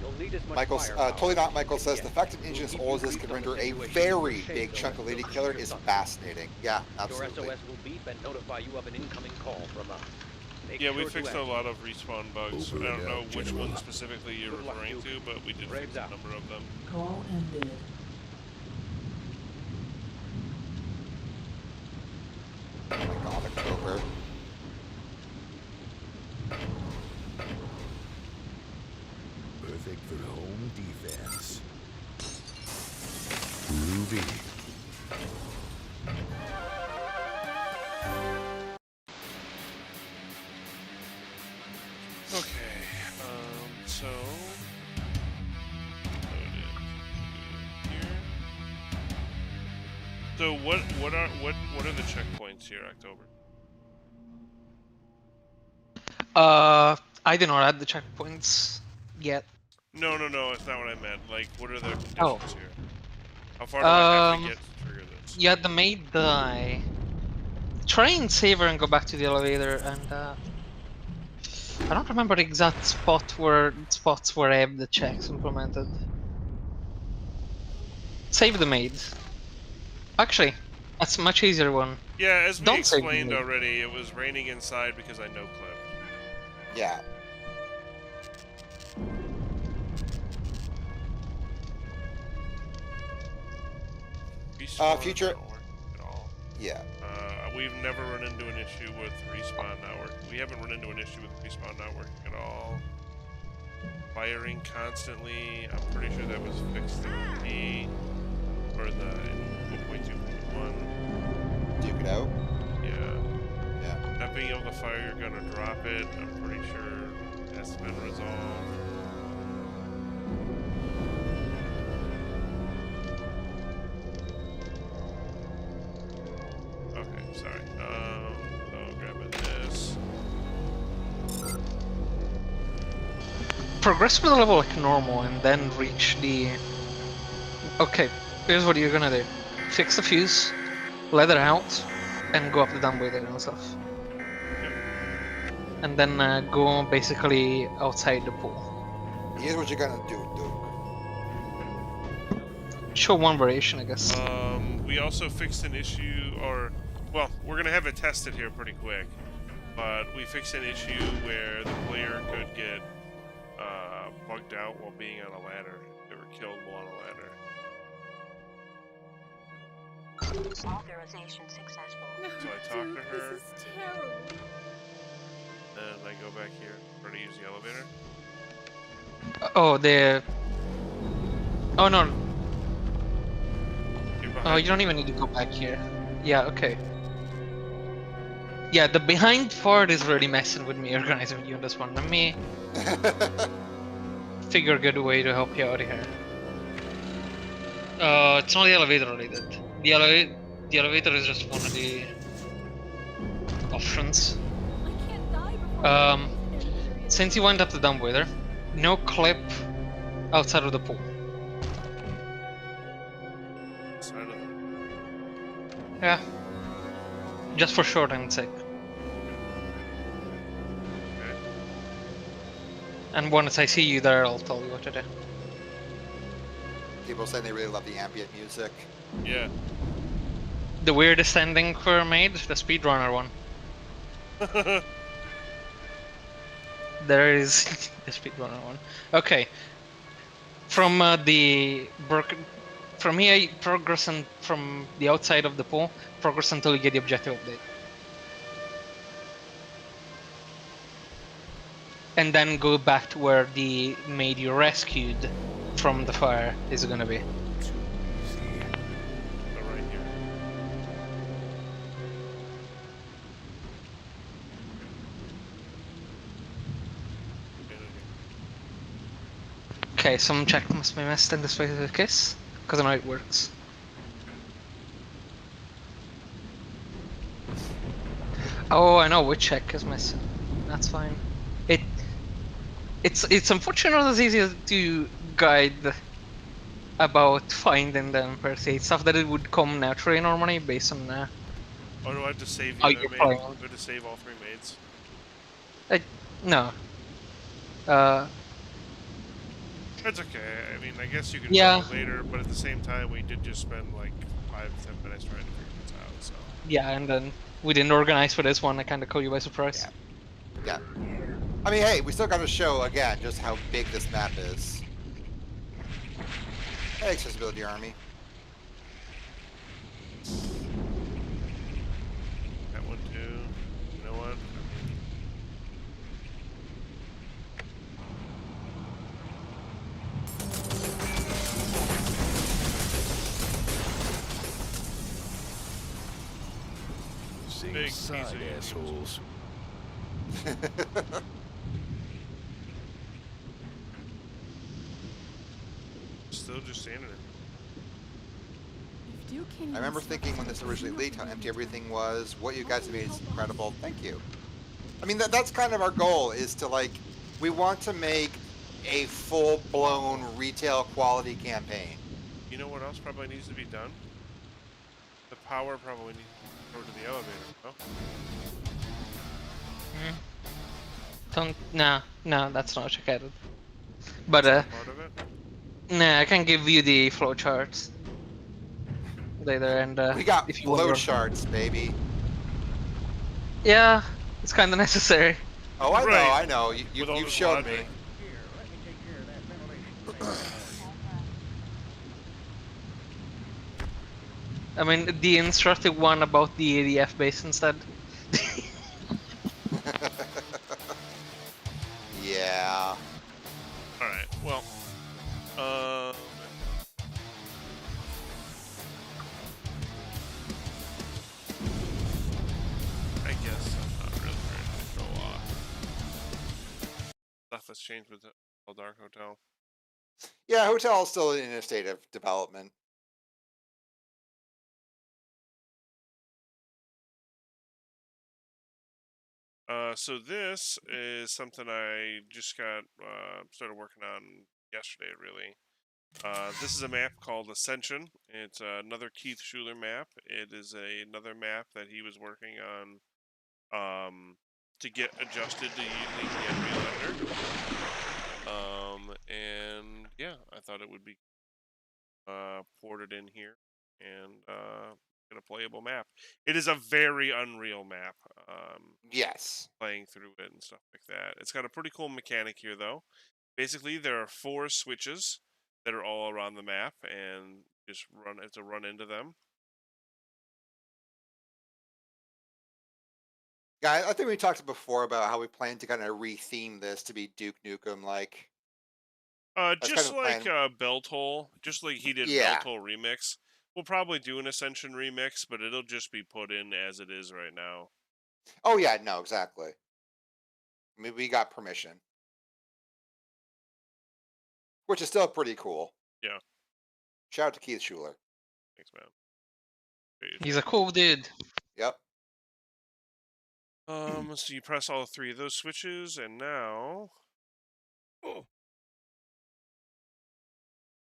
You'll need as much Michael's, totally not Michael says, the fact that engine as old as this can render a very big chunk of Lady Killer is fascinating. Yeah, absolutely. Your SOS will beep and notify you of an incoming call from us. Yeah, we fixed a lot of respawn bugs. I don't know which one specifically you're referring to, but we did fix a number of them. Call ended. Oh my god, October. Perfect for home defense. Groovy. Okay, so here. So what are the checkpoints here, October? I did not add the checkpoints yet. No, it's not what I meant. Like, what are the conditions Oh. here? How far do I have to get to trigger this? you had the maid die. Try and save her and go back to the elevator, and I don't remember the exact spots where I have the checks implemented. Save the maid. Actually, that's a much easier one. Yeah, as we Don't save the explained maid. already, it was raining inside because I no clipped. Yeah. Future. Don't work at all. Yeah. We've never run into an issue with respawn not working. We haven't run into an issue with respawn not working at all. Firing constantly. I'm pretty sure that was fixed in P or the 1.2.1. Duke it out. Yeah. Yeah. Not being able to fire your gun or drop it, I'm pretty sure that's been resolved. Okay, sorry. So grabbing this. Progress with the level like normal and then reach the... Okay, here's what you're gonna do. Fix the fuse, let it out, and go up the dumbwaiter and stuff. And then go basically outside the pool. Here's what you're gonna do, Duke. Show one variation, I guess. We also fixed an issue, or, well, we're gonna have it tested here pretty quick. But we fixed an issue where the player could get bugged out while being on a ladder. They were killed while on a ladder. Authorization successful. So I talk to her, This is terrible. and I go back here for to use the elevator. Oh, the... Oh no. You're Oh, behind you don't even need to go back here. Yeah, okay. Yeah, the behind part is really messing with me organizing you on this one. Let me figure a good way to help you out here. It's not the elevator related. The elevator is just one of the options. I can't die before Since you went up the dumbwaiter, no clip outside of the pool. side of the... Yeah. Just for shorthand's sake. Okay. And once I see you there, I'll tell you what to do. People saying they really love the ambient music. Yeah. The weirdest ending for made, the speedrunner one. There is the speedrunner one. Okay. From from here, progress from the outside of the pool, progress until you get the objective update. And then go back to where the maid you rescued from the fire is gonna be. Right here. Okay, some check must be missed in this specific case, because I know it works. Oh, I know which check is missing. That's fine. It's unfortunately not as easy to guide about finding them per se. It's stuff that it would come naturally normally based on Oh, do I have to save how you you're that maid? playing. Do I have to save all three maids? No. That's okay. I mean, I guess you can Yeah. do it later, but at the same time, we did just spend like 5-10 minutes trying to figure this out, so... Yeah, and then we didn't organize for this one. I kind of caught you by surprise. Yeah. I mean, hey, we still got to show again just how big this map is. Hey, Accessibility Army. That one too. You know what? Same Big side, piece of you. assholes. Still just standing there. If Duke can't I remember even thinking stop when this the originally leaked how casino empty everything was. What you guys have made is incredible. Thank you. I mean, that's kind of our goal, is to like, we want to make a full-blown retail quality campaign. You know what else probably needs to be done? The power probably needs to go to the elevator, no? No, that's not check out. But That's not part of it? nah, I can give you the flowcharts later, and we got if you want more. flowcharts, baby. Yeah, it's kind of necessary. Oh, I Right. know. You've shown me. Here, let me take care of that ventilation thing for you. I mean, the instructive one about the ADF base instead. Yeah. All right. Well, I guess I'm not really ready to go off. Stuff has changed with the Dark Hotel. Yeah, hotel is still in a state of development. So this is something I just got started working on yesterday, really. This is a map called Ascension. It's another Keith Schuler map. It is another map that he was working on to get adjusted to using the Unreal Editor. And yeah, I thought it would be ported in here and get a playable map. It is a very Unreal map. Yes. Playing through it and stuff like that. It's got a pretty cool mechanic here, though. Basically, there are 4 switches that are all around the map, and just have to run into them. Yeah, I think we talked before about how we plan to kind of retheme this to be Duke Nukem like. Just like Belt Hole, just like he did Belt Hole Remix. We'll probably do an Ascension remix, but it'll just be put in as it is right now. Oh yeah, no, exactly. I mean, we got permission, which is still pretty cool. Yeah. Shout out to Keith Schuler. Thanks, man. He's a cool dude. Yep. So you press all 3 of those switches, and now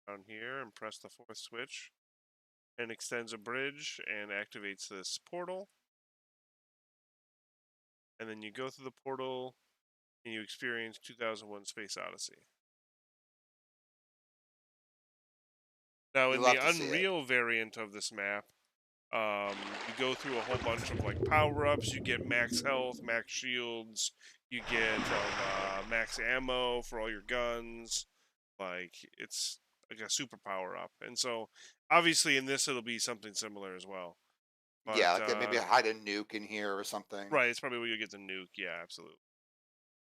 down here, and press the 4th switch, and extends a bridge and activates this portal. And then you go through the portal, and you experience 2001: Space Odyssey. Now, in the Unreal variant of this map, you go through a whole bunch of like power-ups. You get max health, max shields. You get max ammo for all your guns. Like, it's like a super power-up. And so, obviously, in this, it'll be something similar as well. But, yeah, like maybe hide a nuke in here or something. Right, it's probably where you get the nuke. Yeah, absolutely.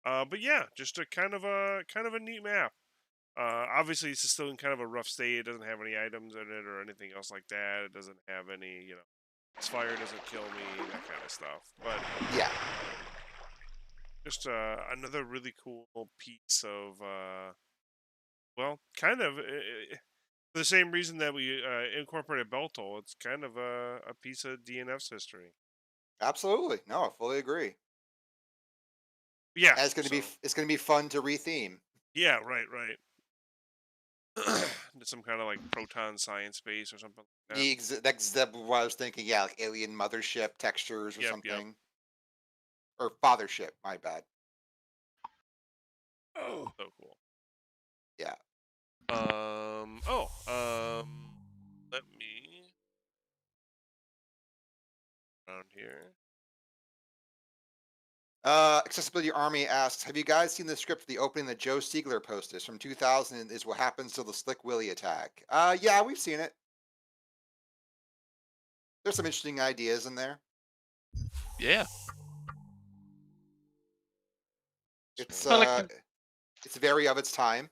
But yeah, just a kind of a neat map. Obviously, it's still in kind of a rough state. It doesn't have any items in it or anything else like that. It doesn't have any, this fire doesn't kill me, that kind of stuff. But yeah, just another really cool piece of, well, kind of for the same reason that we incorporated Beltol. It's kind of a piece of DNF's history. Absolutely, no, I fully agree. Yeah, and it's gonna be fun to retheme. Yeah, right. Some kind of like proton science base or something like that. That's what I was thinking. Yeah, like alien mothership textures or something. Yep. Or fathership, my bad. Oh, so cool. Yeah. Let me around here. Accessibility Army asks, have you guys seen the script for the opening that Joe Siegler posted from 2000 is what happens to the Slick Willy attack? Yeah, we've seen it. There's some interesting ideas in there. Yeah. It's it's very of its time.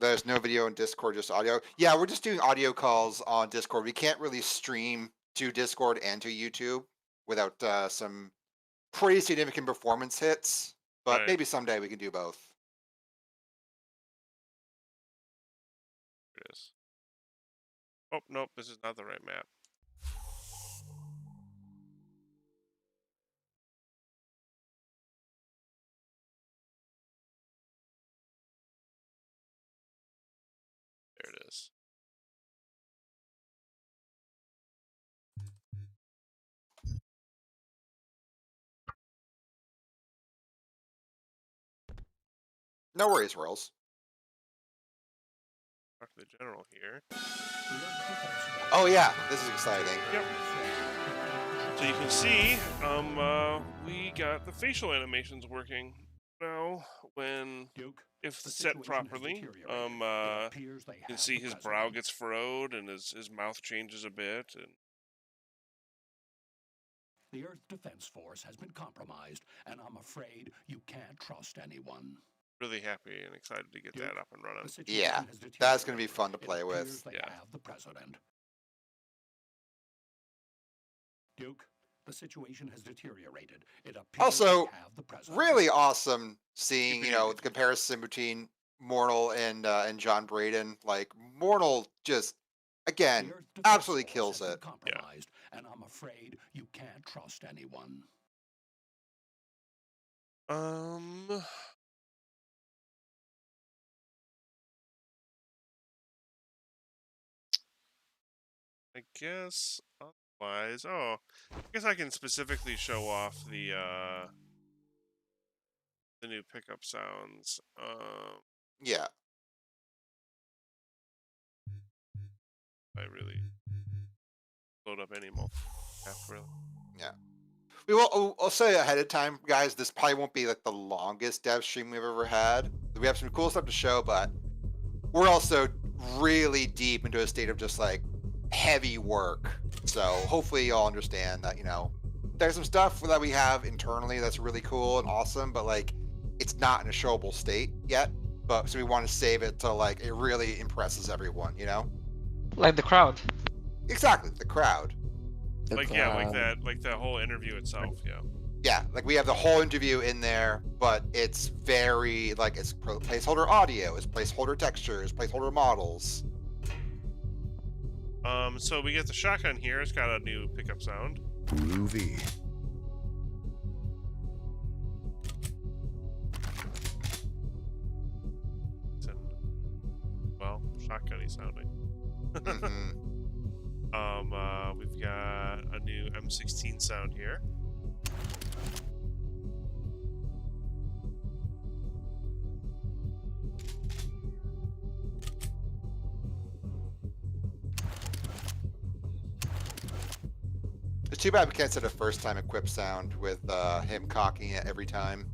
There's no video in Discord, just audio. Yeah, we're just doing audio calls on Discord. We can't really stream to Discord and to YouTube without some pretty significant performance hits. But maybe someday we can do both. It is. Oh, nope, this is not the right map. There No worries, Rolls. Talk to the general here. Oh yeah, this is exciting. Yep. So you can see, we got the facial animations working now. If set properly, you can see his brow gets furrowed and his mouth changes a bit. And the Earth Defense Force has been compromised, and I'm afraid you can't trust anyone. Really happy and excited to get that up and running. Yeah, that's going to be fun to play with. They have the president. Duke, the situation has deteriorated. It appears Also, they have the president. really awesome seeing, the comparison between Mortal and John Braden. Like, Mortal just, again, absolutely kills it. Compromised, and I'm afraid you can't trust anyone. I guess otherwise, I guess I can specifically show off the new pickup sounds. Yeah. I really load up any more. Really. Yeah. We will. I'll say ahead of time, guys. This probably won't be like the longest dev stream we've ever had. We have some cool stuff to show, but we're also really deep into a state of just like heavy work. So hopefully y'all understand that, there's some stuff that we have internally that's really cool and awesome, but like it's not in a showable state yet. But so we want to save it till like it really impresses everyone, Like the crowd. Exactly, the crowd. Like that whole interview itself, yeah. Yeah, like we have the whole interview in there, but it's very like it's placeholder audio, it's placeholder textures, placeholder models. So we get the shotgun here. It's got a new pickup sound. Groovy. Well, shotgunny sounding. We've got a new M16 sound here. It's too bad we can't set a first time equip sound with him cocking it every time.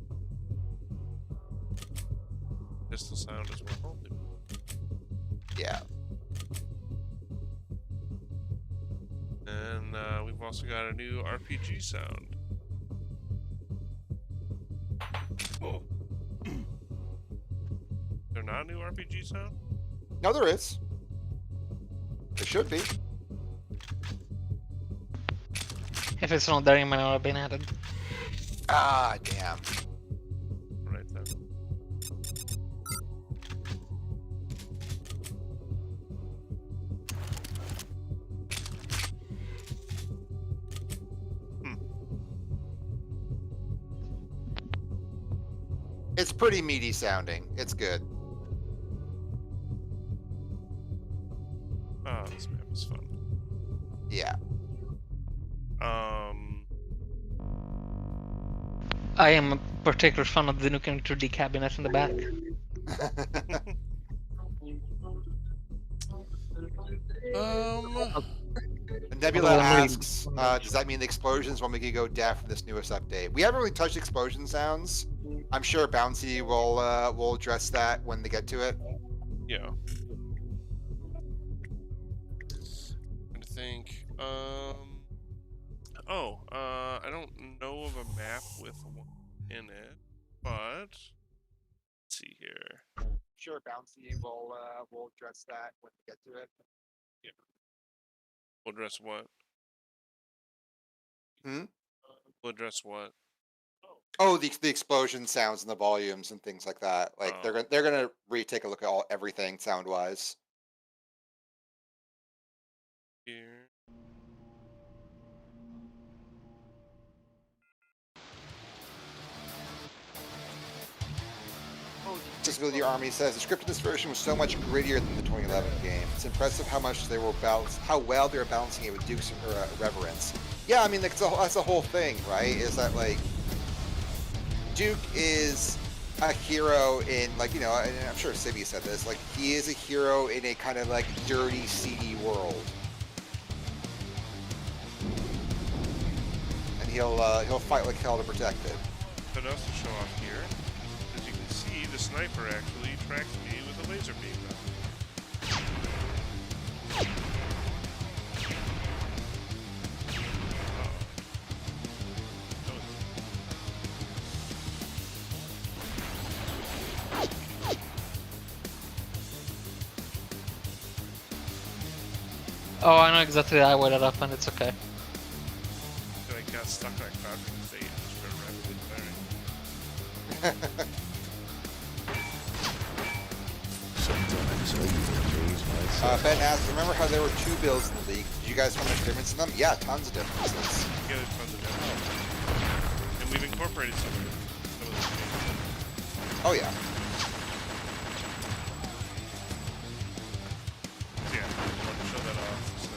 Pistol sound as well. Yeah. And we've also got a new RPG sound. Oh. Is there not a new RPG sound? No, there is. There should be. If it's not there, it might not have been added. Ah, damn. Right then. It's pretty meaty sounding. It's good. Oh, this map is fun. Yeah. I am a particular fan of the Nukem 2D cabinet in the back. Nebula asks, does that mean the explosions when we can go deaf in this newest update? We haven't really touched explosion sounds. I'm sure Bouncy will address that when they get to it. Yeah. I think. I don't know of a map with one in it, but let's see here. Sure, Bouncy will address that when we get to it. Yeah. We'll address what? We'll address what? Oh, the explosion sounds and the volumes and things like that. Like they're gonna retake a look at everything sound wise. Here. Disability Army says the script in this version was so much grittier than the 2011 game. It's impressive how well they were balancing it with Duke's irreverence. Yeah, I mean that's the whole thing, right? Is that like Duke is a hero in, like, you know, and I'm sure Sibby said this, like, he is a hero in a kind of like dirty, seedy world. And he'll fight like hell to protect it. What else to show off here? As you can see, the sniper actually tracks me with a laser beam gun. Oh, I know exactly how I waited up, and it's okay. So I got stuck in that crouching state and just started rapidly firing. Sometimes I even amaze myself. Ben asks, remember how there were 2 builds in the league? Did you guys find much difference in them? Yeah, tons of differences. Yeah, there's tons of difference. And we've incorporated some of those changes. Oh yeah. Yeah, I want to show that off. So,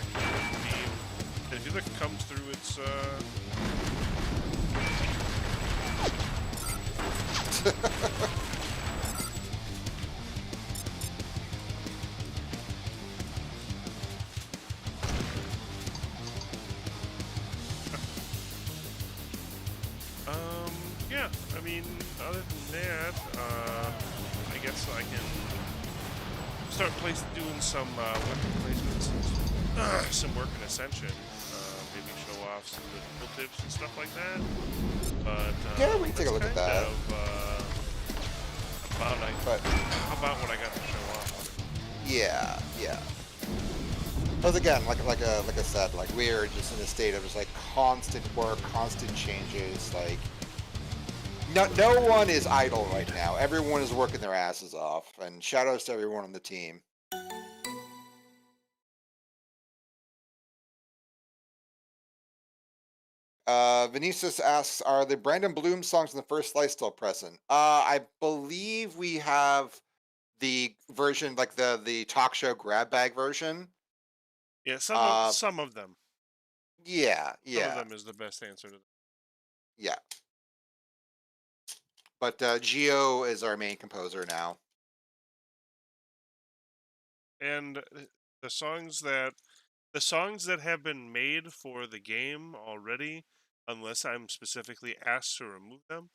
actually, if you look, it comes through its yeah, I mean, other than that, I guess I can start doing some weapon placements, some work in Ascension, maybe show off some of the tool tips and stuff like that. But yeah, we can take a look at that. About what I got to show off. Yeah, yeah. Because again, like I said, like we're just in a state of just like constant work, constant changes. Like no one is idle right now. Everyone is working their asses off, and shout outs to everyone on the team. Vinicius asks, are the Brandon Bloom songs in the first slice still present? I believe we have the version, like the talk show grab bag version. Yeah, some of them. Yeah, yeah. Some of them is the best answer to that. Yeah. But Gio is our main composer now. And the songs that have been made for the game already, unless I'm specifically asked to remove them,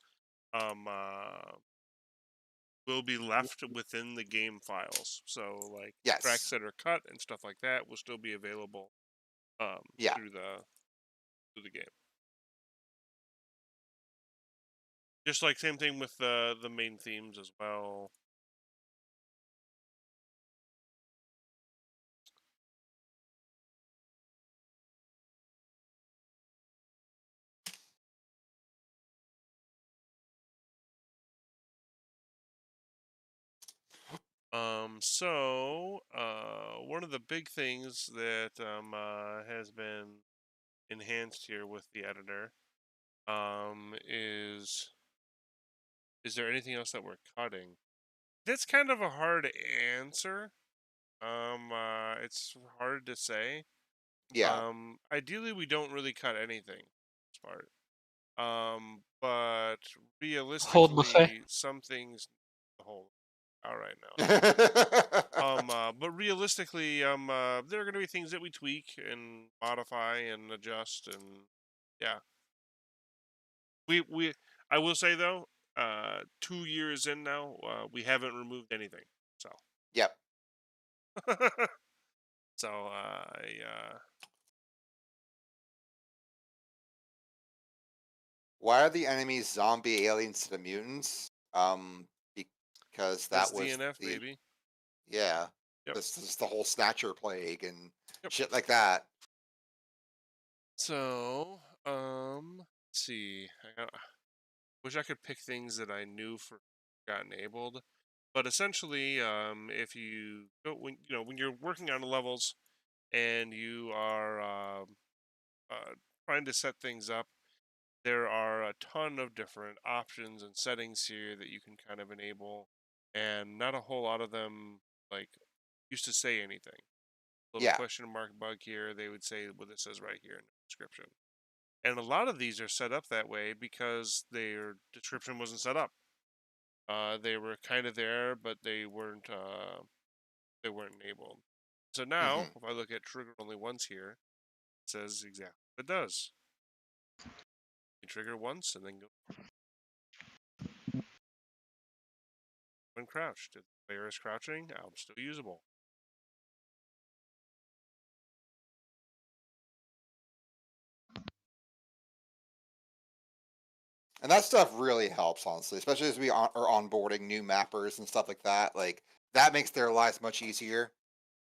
will be left within the game files. So like tracks that are cut and stuff like that will still be available through the game. Just like same thing with the main themes as well. So one of the big things that has been enhanced here with the editor is there anything else that we're cutting? That's kind of a hard answer. It's hard to say. Yeah. Ideally, we don't really cut anything. This part. But realistically, some things hold. All right now. But realistically, there are going to be things that we tweak and modify and adjust, and yeah. I will say though, 2 years in now, we haven't removed anything. So. Yep. So Why are the enemies zombie aliens to the mutants? Because that was DNF, baby. Yeah. Yep. This is the whole Snatcher plague and shit like that. So, let's see. Wish I could pick things that I knew got enabled, but essentially, if you go when you're working on levels and you are trying to set things up, there are a ton of different options and settings here that you can kind of enable, and not a whole lot of them like used to say anything. Little question mark bug here, they would say what it says right here in the description. And a lot of these are set up that way because their description wasn't set up. They were kind of there, but they weren't enabled. So now, if I look at trigger only once here, it says exactly what it does. You trigger once and then go. When crouched, if the player is crouching, I'm still usable. And that stuff really helps, honestly, especially as we are onboarding new mappers and stuff like that. Like, that makes their lives much easier.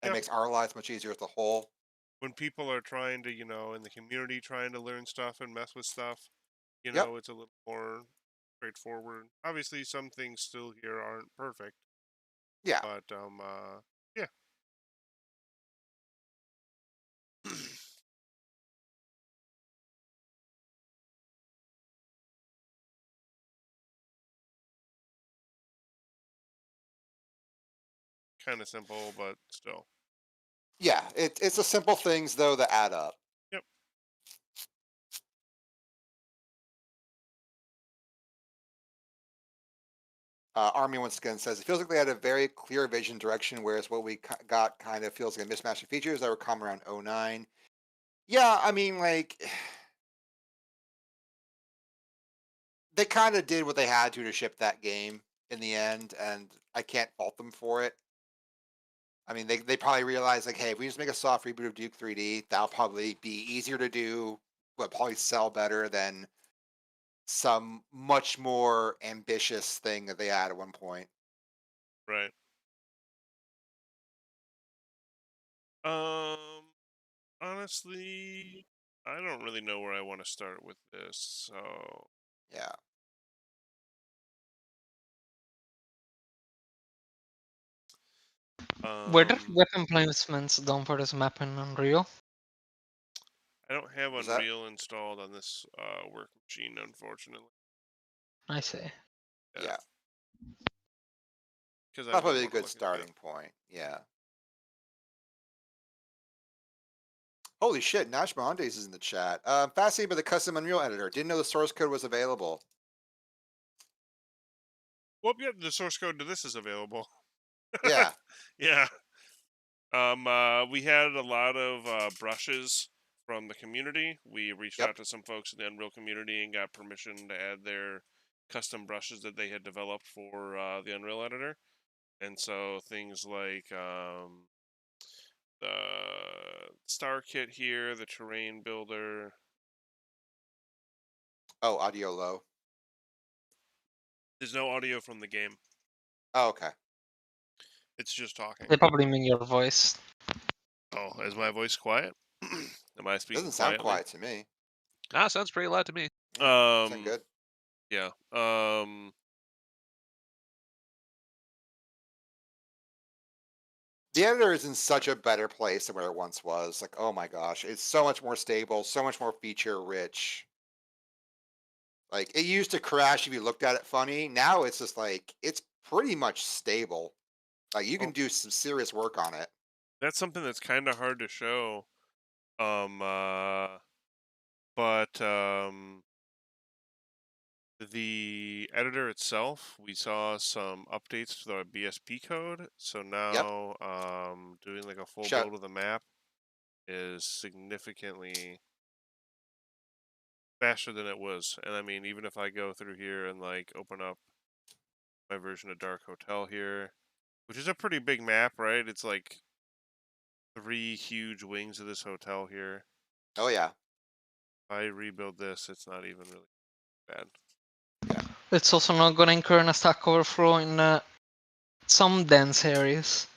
And makes our lives much easier as a whole. When people are trying to, in the community, trying to learn stuff and mess with stuff, it's a little more straightforward. Obviously, some things still here aren't perfect. Yeah. But, yeah. Kind of simple, but still. Yeah, it's the simple things, though, that add up. Yep. Army once again says, it feels like they had a very clear vision direction, whereas what we got kind of feels like a mismatch of features that were common around 09. Yeah, I mean, like, they kind of did what they had to ship that game in the end, and I can't fault them for it. I mean, they probably realized, like, hey, if we just make a soft reboot of Duke 3D, that'll probably be easier to do, but probably sell better than some much more ambitious thing that they had at one point. Right. Honestly, I don't really know where I want to start with this, so yeah. Were there weapon placements done for this map in Unreal? I don't have Unreal installed on this work machine, unfortunately. I see. Yeah. Because that's probably a good starting point. Yeah. Holy shit, Nash Mondes is in the chat. Fascinated by the custom Unreal editor. Didn't know the source code was available. Well, yeah, the source code to this is available. Yeah. Yeah. We had a lot of brushes from the community. We reached out to some folks in the Unreal community and got permission to add their custom brushes that they had developed for the Unreal editor. And so things like the star kit here, the terrain builder. Oh, audio low. There's no audio from the game. Oh, okay. It's just talking. They probably mean your voice. Oh, is my voice quiet? Am I speaking? Doesn't sound quiet to me. Ah, sounds pretty loud to me. Sound good. Yeah. The editor is in such a better place than where it once was. Like, oh my gosh, it's so much more stable, so much more feature rich. Like, it used to crash if you looked at it funny. Now it's just like, it's pretty much stable. Like, you can do some serious work on it. That's something that's kind of hard to show. But the editor itself, we saw some updates to the BSP code. So now, doing like a full build of the map is significantly faster than it was. And I mean, even if I go through here and like open up my version of Dark Hotel here, which is a pretty big map, right? It's like 3 huge wings of this hotel here. Oh yeah. If I rebuild this, it's not even really bad. Yeah. It's also not going to incur a stack overflow in some dense areas.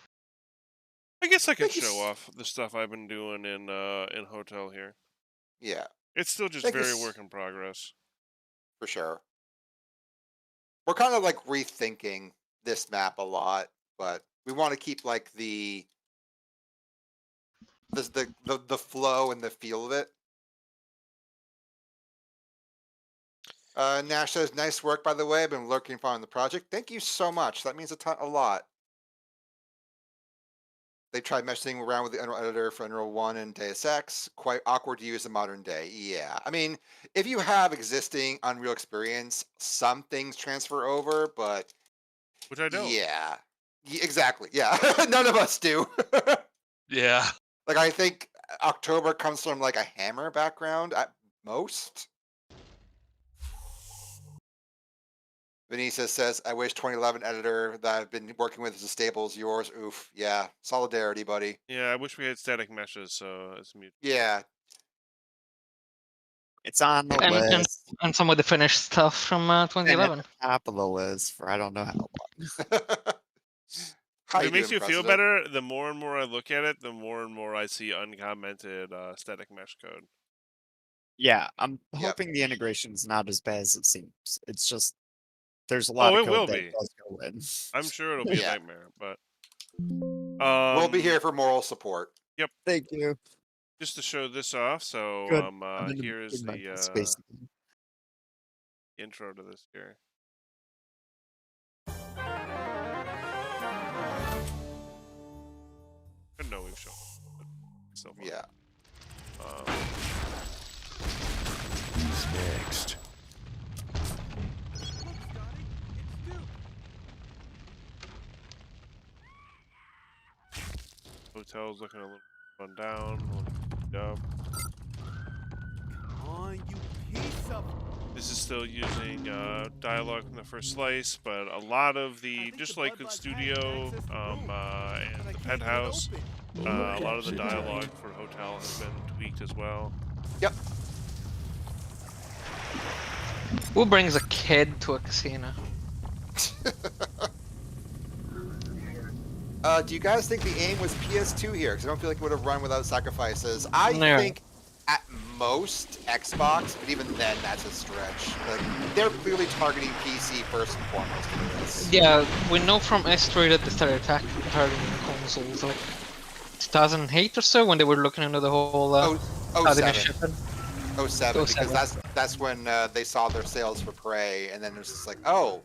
I guess I could show off the stuff I've been doing in hotel here. Yeah. It's still just very work in progress. For sure. We're kind of like rethinking this map a lot, but we want to keep like the flow and the feel of it. Nash says, nice work, by the way. I've been lurking on the project. Thank you so much. That means a lot. They tried messing around with the Unreal Editor for Unreal 1 and Deus Ex. Quite awkward to use in modern day. Yeah. I mean, if you have existing Unreal experience, some things transfer over, but... Which I don't. Yeah. Exactly. Yeah. None of us do. Yeah. Like, I think October comes from, like, a Hammer background at most. Vanessa says, I wish 2011 editor that I've been working with is as stable as yours. Oof. Yeah. Solidarity, buddy. Yeah, I wish we had static meshes, so it's mute. Yeah. It's on the list. And some of the finished stuff from 2011. And at the top of the list for I don't know how long. How If you it makes doing, you feel President? better, the more and more I look at it, the more and more I see uncommented static mesh code. Yeah, I'm Yep. hoping the integration's not as bad as it seems. It's just there's a lot of it code will that be. does go in. I'm sure it'll be Yeah. a nightmare, but We'll be here for moral support. Yep. Thank you. Just to show this off, so Good. I'm in a here's good mental the space again. intro to this here. I know we've shown it, but still fun. Yeah. Who's next? Hotel's looking a little run down, a little up. Come on, you piece of... This is still using dialogue from the first slice, but a lot of the, just like the studio and the penthouse, a lot of the dialogue for Hotel has been tweaked as well. Yep. Who brings a kid to a casino? Do you guys think the aim was PS2 here? Because I don't feel like it would have run without sacrifices. I No. think at most Xbox, but even then that's a stretch. Like, they're clearly targeting PC first and foremost for this. Yeah, we know from S3 that they started targeting consoles like 2008 or so when they were looking into the whole how they 07. ship it. 07, because 07. that's when they saw their sales for Prey, and then it was just like, oh,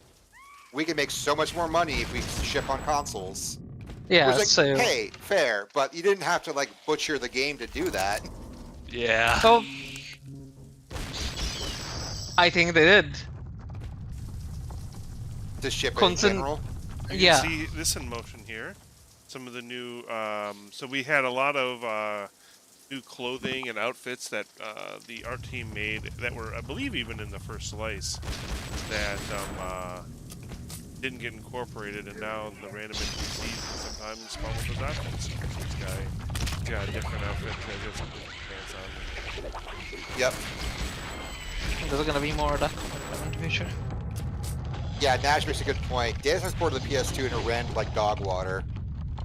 we can make so much more money if we ship on consoles. Yeah, Which, like, so hey, fair, but you didn't have to like butcher the game to do that. Yeah. so I think they did. To ship it in Constant- general. You Yeah. can see this in motion here. Some of the new, so we had a lot of new clothing and outfits that the art team made that were, I believe, even in the first slice that didn't get incorporated, and now the random NPCs can sometimes spawn with those outfits. This guy got a different outfit that just pants on. Yep. There's gonna be more of that in the future. Yeah, Nash makes a good point. Deus Ex ported the PS2 and it ran like dog water.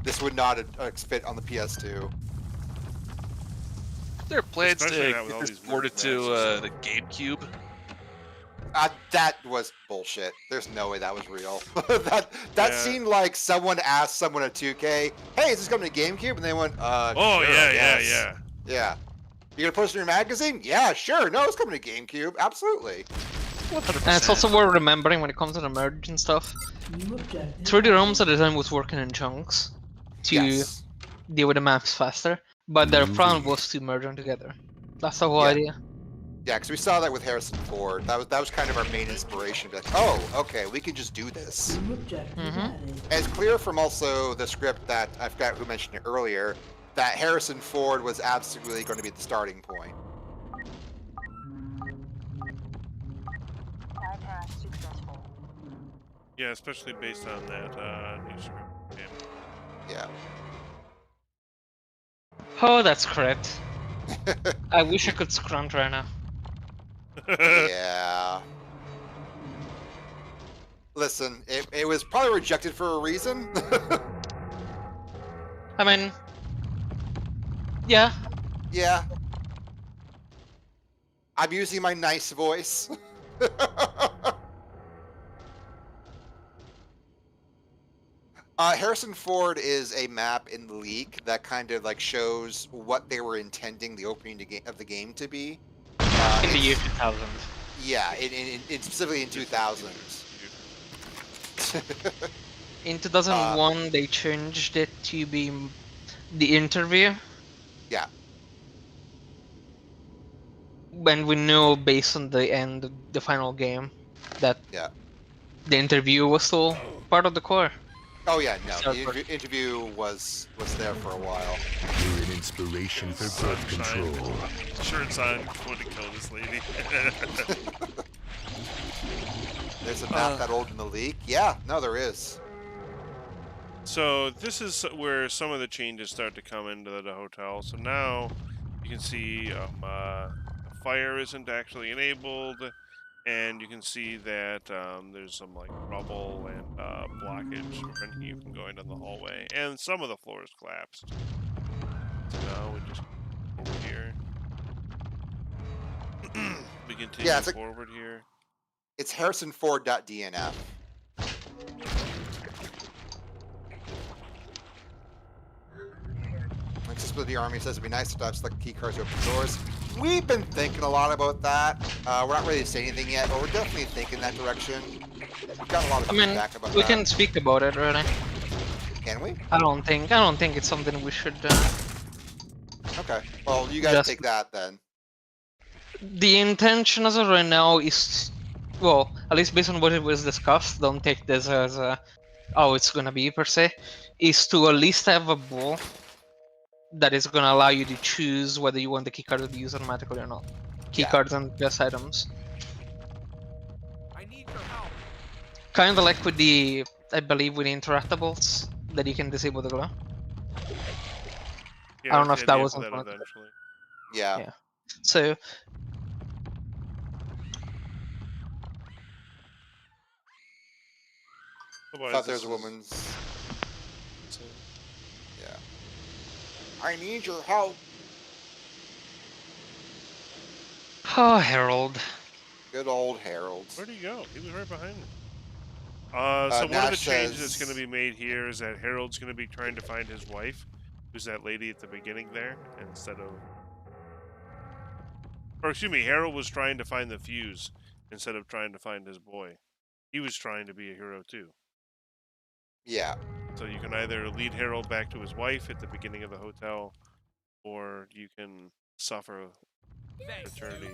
This would not fit on the PS2. There are plans Especially to now with all get this these ported to movement the GameCube. That was bullshit. There's no way that was real. that Yeah. seemed like someone asked someone at 2K, hey, is this coming to GameCube? And they went, Oh, sure, I yeah. guess." Yeah. You gonna post it in your magazine? Yeah, sure. No, it's coming to GameCube. Absolutely. 100%. And it's also worth remembering when it comes to the merge and stuff. 3D Realms at the time was working in chunks to Yes. deal with the maps faster, but their plan was to merge them together. That's the whole Yeah. idea. Yeah, because we saw that with Harrison Ford. That was kind of our main inspiration. Like, oh, okay, we can just do this. And it's clear from also the script that I forgot who mentioned it earlier that Harrison Ford was absolutely going to be the starting point. Bypass successful. Yeah, especially based on that new script game. Yeah. Oh, that's correct. I wish I could scrunt right now. Yeah. Listen, it was probably rejected for a reason. I mean, yeah. Yeah. I'm using my nice voice. Harrison Ford is a map in the leak that kind of like shows what they were intending the opening of the game to be. In the year 2000. Yeah, in specifically in 2000s. In 2001, they changed it to be the interview. Yeah. When we know based on the end of the final game that the interview was still part of the core. Oh yeah, no, the interview was there for a while. You're an inspiration for birth control. Shirts on, going to kill this lady. There's a map that old in the leak. Yeah, no, there is. So this is where some of the changes start to come into the hotel. So now you can see the fire isn't actually enabled, and you can see that there's some like rubble and blockage preventing you from going down the hallway, and some of the floors collapsed. So now we just go over here. We continue forward here. It's harrisonford.dnf. Split Army says it'd be nice to have select key cards to open doors. We've been thinking a lot about that. We're not ready to say anything yet, but we're definitely thinking that direction. We've got a lot of feedback about that. We can speak about it, really. Can we? I don't think it's something we should. Okay. Well, you guys take that then. The intention as of right now is, well, at least based on what it was discussed, don't take this as oh, it's gonna be per se, is to at least have a ball that is gonna allow you to choose whether you want the keycard to be used automatically or not. Keycards and best items. I need your help. Kind of like with the, I believe, with the interactables that you can disable the glow. Yeah, I don't know if that was that eventually. Yeah. So. I thought there's a woman's. Yeah. I need your help. Oh, Harold. Good old Harold. Where'd he go? He was right behind me. So one of the changes that's going to be made here is that Harold's going to be trying to find his wife, who's that lady at the beginning there, instead of... Or excuse me, Harold was trying to find the fuse instead of trying to find his boy. He was trying to be a hero too. Yeah. So you can either lead Harold back to his wife at the beginning of the hotel, or you can suffer eternity.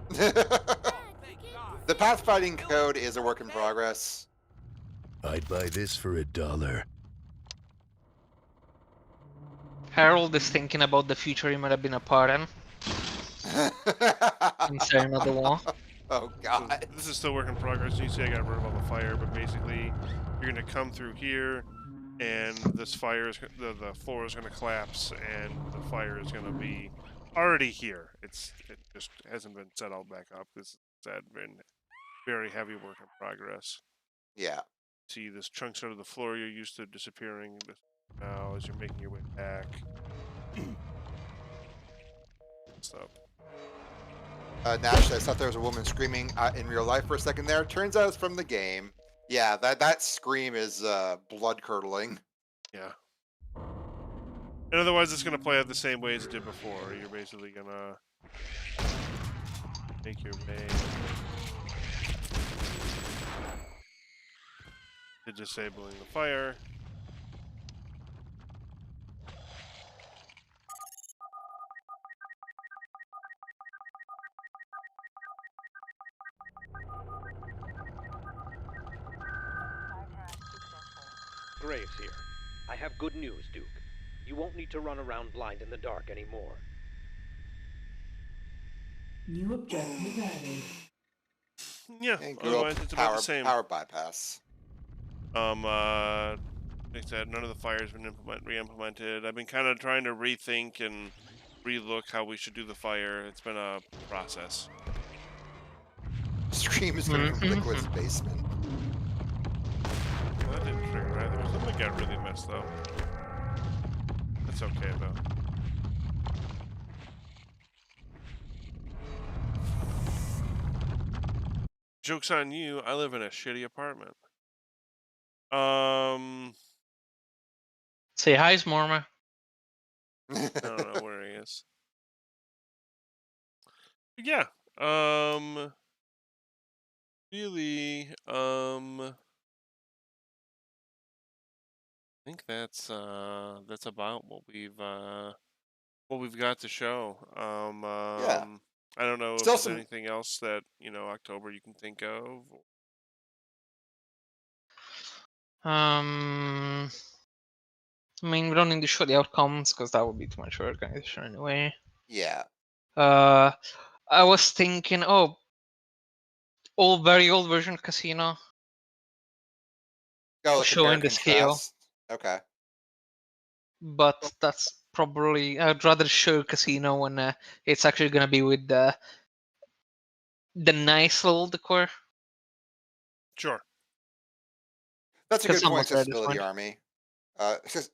The pathfinding code is a work in progress. I'd buy this for $1. Harold is thinking about the future he might have been a part in. Instead of the war. Oh god. So this is still work in progress. You see I got rid of all the fire, but basically you're going to come through here, and this fire is the floor is going to collapse, and the fire is going to be already here. It just hasn't been set all back up. This has been very heavy work in progress. Yeah. See this chunks out of the floor you're used to disappearing now as you're making your way back. So. Nash says, I thought there was a woman screaming in real life for a second there. Turns out it's from the game. Yeah, that scream is blood curdling. Yeah. And otherwise, it's going to play out the same way as it did before. You're basically going to make your way to disabling the fire. Graves here. I have good news, Duke. You won't need to run around blind in the dark anymore. New objective added. Yeah, otherwise it's about the same. Power bypass. Like I said, none of the fire's been re-implemented. I've been kind of trying to rethink and re-look how we should do the fire. It's been a process. Scream is coming from Liquid's basement. Well, that didn't trigger either. Something got really messed up. That's okay though. Joke's on you, I live in a shitty apartment. Say hi, Smorma. I don't know where he is. But yeah. Really, I think that's about what we've got to show. Yeah. I don't know Still if there's some. anything else that October you can think of. I mean, we don't need to show the outcomes because that would be too much organization anyway. Yeah. I was thinking, very old version of Casino. Oh, like compare showing the scale. contrast. Okay. But that's probably I'd rather show Casino when it's actually gonna be with the nice little decor. Sure. That's a 'Cause good I'm point, not ready to Accessibility find. Army.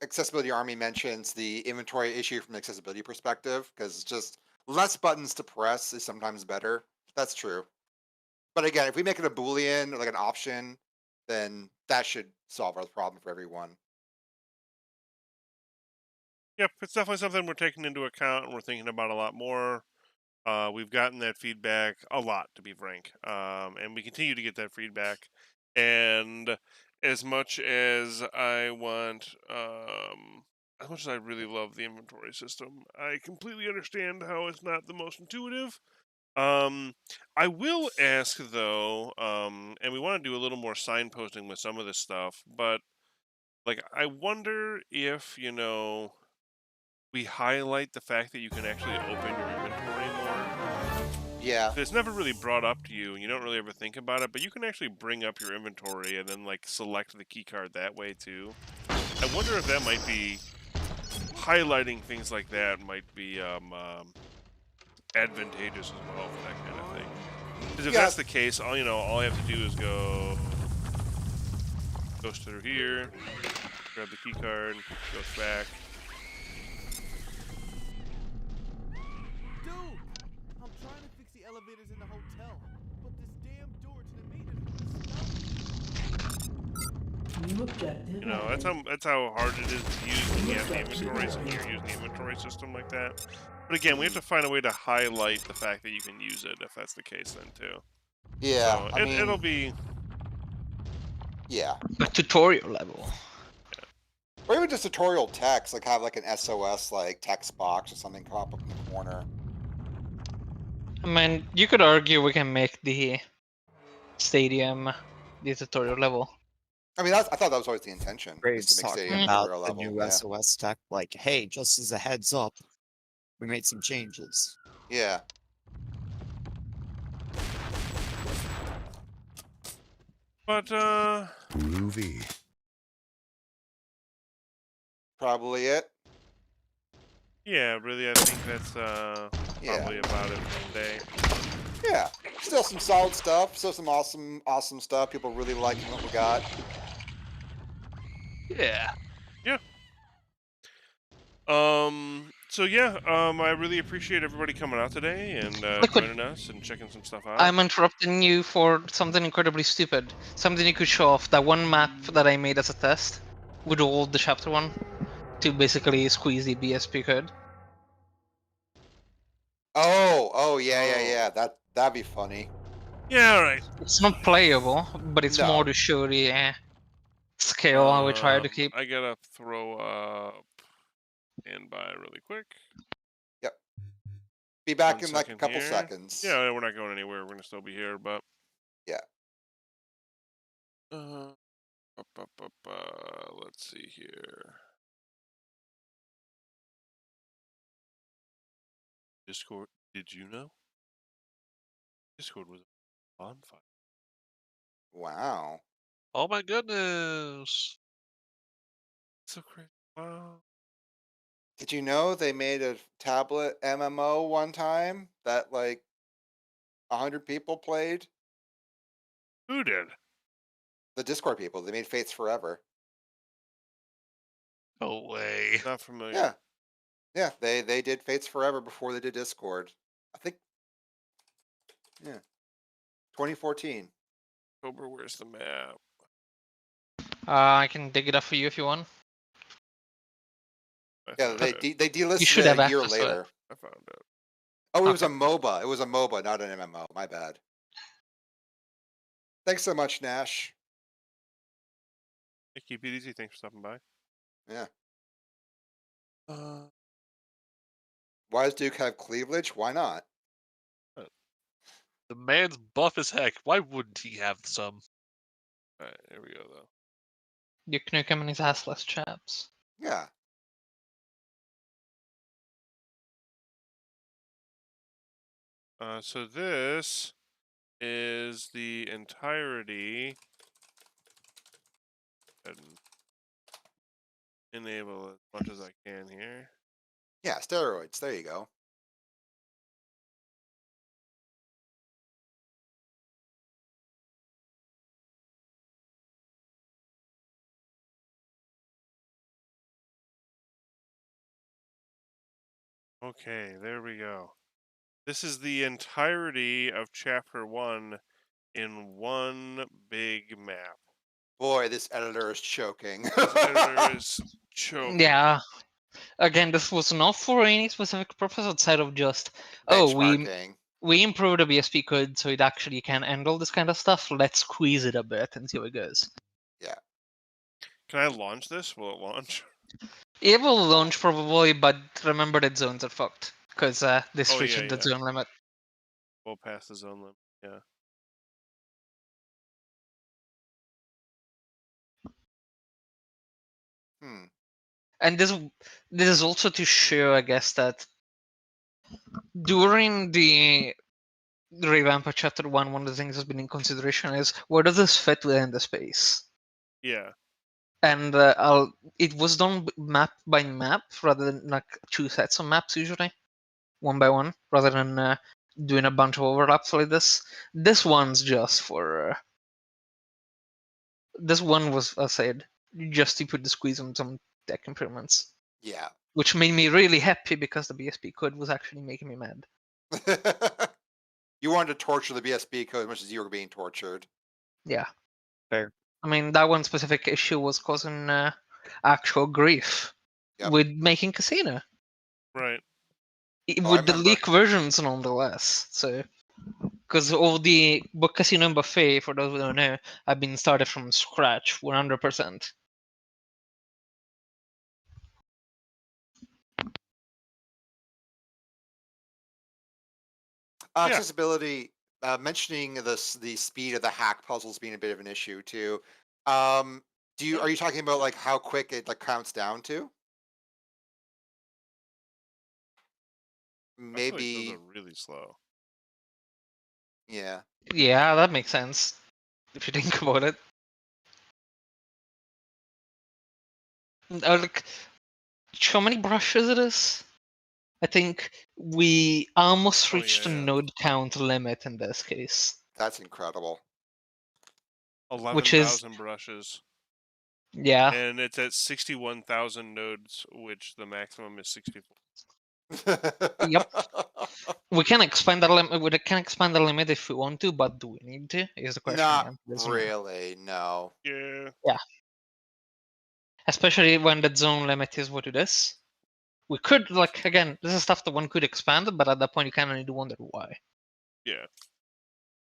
Accessibility Army mentions the inventory issue from an accessibility perspective, because just less buttons to press is sometimes better. That's true. But again, if we make it a Boolean or like an option, then that should solve our problem for everyone. Yep, it's definitely something we're taking into account and we're thinking about a lot more. We've gotten that feedback a lot, to be frank, and we continue to get that feedback. And as much as I want, as much as I really love the inventory system, I completely understand how it's not the most intuitive. I will ask though, and we want to do a little more signposting with some of this stuff, but like I wonder if we highlight the fact that you can actually open your inventory more. Yeah. It's never really brought up to you, and you don't really ever think about it, but you can actually bring up your inventory and then like select the key card that way too. I wonder if that might be highlighting things like that might be advantageous as well for that kind of thing. Because if that's the case, all I have to do is go through here, grab the key card, goes back. Dude, I'm trying to fix the elevators in the hotel, but this damn door to the maintenance. New objective. That's how hard it is to use when you have the inventory, so you're using the inventory system like that. But again, we have to find a way to highlight the fact that you can use it, if that's the case then too. Yeah, so it'll be... Yeah. A tutorial level. Yeah. Or even just tutorial text, like have like an SOS like text box or something pop up in the corner. I mean, you could argue we can make the stadium the tutorial level. I mean, I thought that was always the intention. Graves Is to make talking stadium about tutorial the level. new SOS tech, like, hey, just as a heads up, we made some changes. Yeah. But, Groovy. Probably it. Yeah, really, I think that's probably about it for today. Yeah. Still some solid stuff. Still some awesome stuff. People really liking what we got. Yeah. Yeah. So yeah, I really appreciate everybody coming out today and joining us and checking some stuff out. I'm interrupting you for something incredibly stupid. Something you could show off. That one map that I made as a test with all the chapter 1 to basically squeeze the BSP code. Oh, yeah. That'd be funny. Yeah, alright. It's not playable, but it's more to show the scale we try to keep. I gotta throw up and by really quick. Yep. Be back 1 in like a couple here. seconds. Yeah, we're not going anywhere. We're gonna still be here, but yeah. Let's see here. Discord. Did you know? Discord was a bonfire. Wow. Oh my goodness. So crazy. Wow. Did you know they made a tablet MMO one time that like 100 people played? Who did? The Discord people. They made Fates Forever. No way. Not familiar. Yeah. Yeah, they did Fates Forever before they did Discord. I think. Yeah. 2014. October, where's the map? I can dig it up for you if you want. Yeah, they delisted You should it have a year access to it. later. I found it. Oh, it was a MOBA. It was a MOBA, not an MMO. My bad. Thanks so much, Nash. Hey, keep it easy. Thanks for stopping by. Yeah. Why does Duke have cleavage? Why not? The man's buff as heck. Why wouldn't he have some? Alright, here we go, though. You can nuke him and his assless chaps. Yeah. So this is the entirety. And enable as much as I can here. Yeah, steroids. There you go. Okay, there we go. This is the entirety of Chapter 1 in one big map. Boy, this editor is choking. This editor is choking. Yeah. Again, this was not for any specific purpose outside of just, oh, we improved the BSP code so it actually can handle this kind of stuff. Let's squeeze it a bit and see how it goes. Yeah. Can I launch this? Will it launch? It will launch probably, but remember that zones are fucked because this reached the zone limit. We'll pass the zone limit. Yeah. And this is also to show, I guess, that during the revamp of Chapter 1, one of the things that's been in consideration is where does this fit within the space? Yeah. And it was done map by map rather than like two sets of maps usually, one by one, rather than doing a bunch of overlaps like this. This one's just for. This one was, I said, just to put the squeeze on some tech improvements. Yeah. Which made me really happy because the BSP code was actually making me mad. You wanted to torture the BSP code as much as you were being tortured. Yeah. Fair. I mean, that one specific issue was causing actual grief with making Casino. Right. With the leak versions, nonetheless. So, because all the Casino and Buffet, for those who don't know, have been started from scratch, 100%. Accessibility. Mentioning the speed of the hack puzzles being a bit of an issue too. Are you talking about like how quick it like counts down to? Maybe I feel like those are really slow. Yeah. Yeah, that makes sense if you think about it. Like, how many brushes it is? I think we almost reached the node count limit in this case. That's incredible. 11,000 brushes. Yeah. And it's at 61,000 nodes, which the maximum is 64. Yep. We can expand the limit. We can expand the limit if we want to, but do we need to? Is the question. Not really. No. Yeah. Yeah. Especially when the zone limit is what it is. We could, like, again, this is stuff that one could expand, but at that point you kind of need to wonder why. Yeah.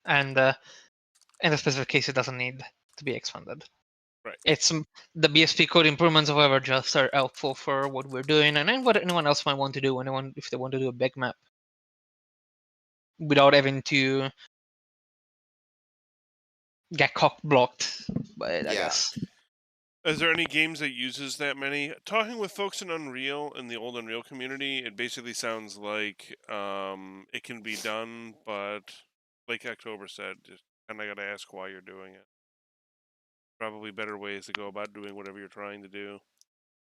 And in a specific case, it doesn't need to be expanded. Right. It's the BSP code improvements, however, just are helpful for what we're doing, and then what anyone else might want to do. If they want to do a big map, without having to get cock blocked by it, I guess. Is there any games that uses that many? Talking with folks in Unreal, in the old Unreal community, it basically sounds like it can be done, but like October said, just kind of got to ask why you're doing it. Probably better ways to go about doing whatever you're trying to do.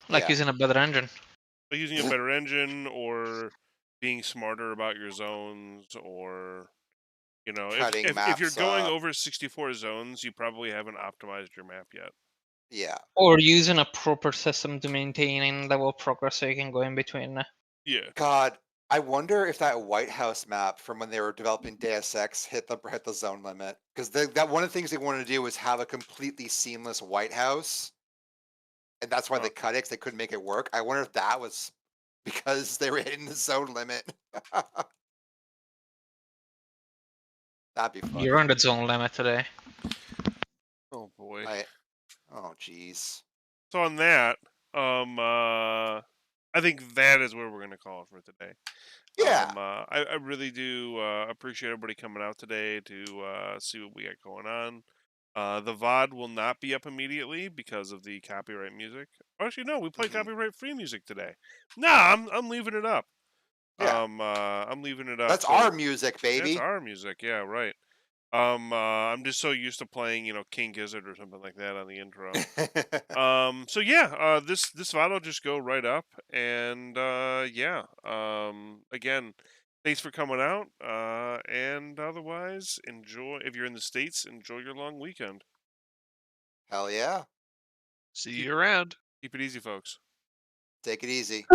Like using a better engine. Like using a better engine, or being smarter about your zones, or if you're going over 64 zones, you probably haven't optimized your map yet. Yeah. Or using a proper system to maintain level progress so you can go in between. Yeah. God, I wonder if that White House map from when they were developing Deus Ex hit the zone limit, because that one of the things they wanted to do was have a completely seamless White House, and that's why they cut it, because they couldn't make it work. I wonder if that was because they were hitting the zone limit. That'd be funny. You're on the zone limit today. Oh boy. Oh jeez. So on that, I think that is where we're going to call it for today. Yeah. I really do appreciate everybody coming out today to see what we got going on. The VOD will not be up immediately because of the copyright music. Actually, no, we play copyright-free music today. Nah, I'm leaving it up. Yeah. I'm leaving it up. That's our music, baby. That's our music. Yeah, right. I'm just so used to playing, King Gizzard or something like that on the intro. So yeah, this VOD will just go right up, and yeah. Again, thanks for coming out. And otherwise, enjoy. If you're in the States, enjoy your long weekend. Hell yeah. See you around. Keep it easy, folks. Take it easy.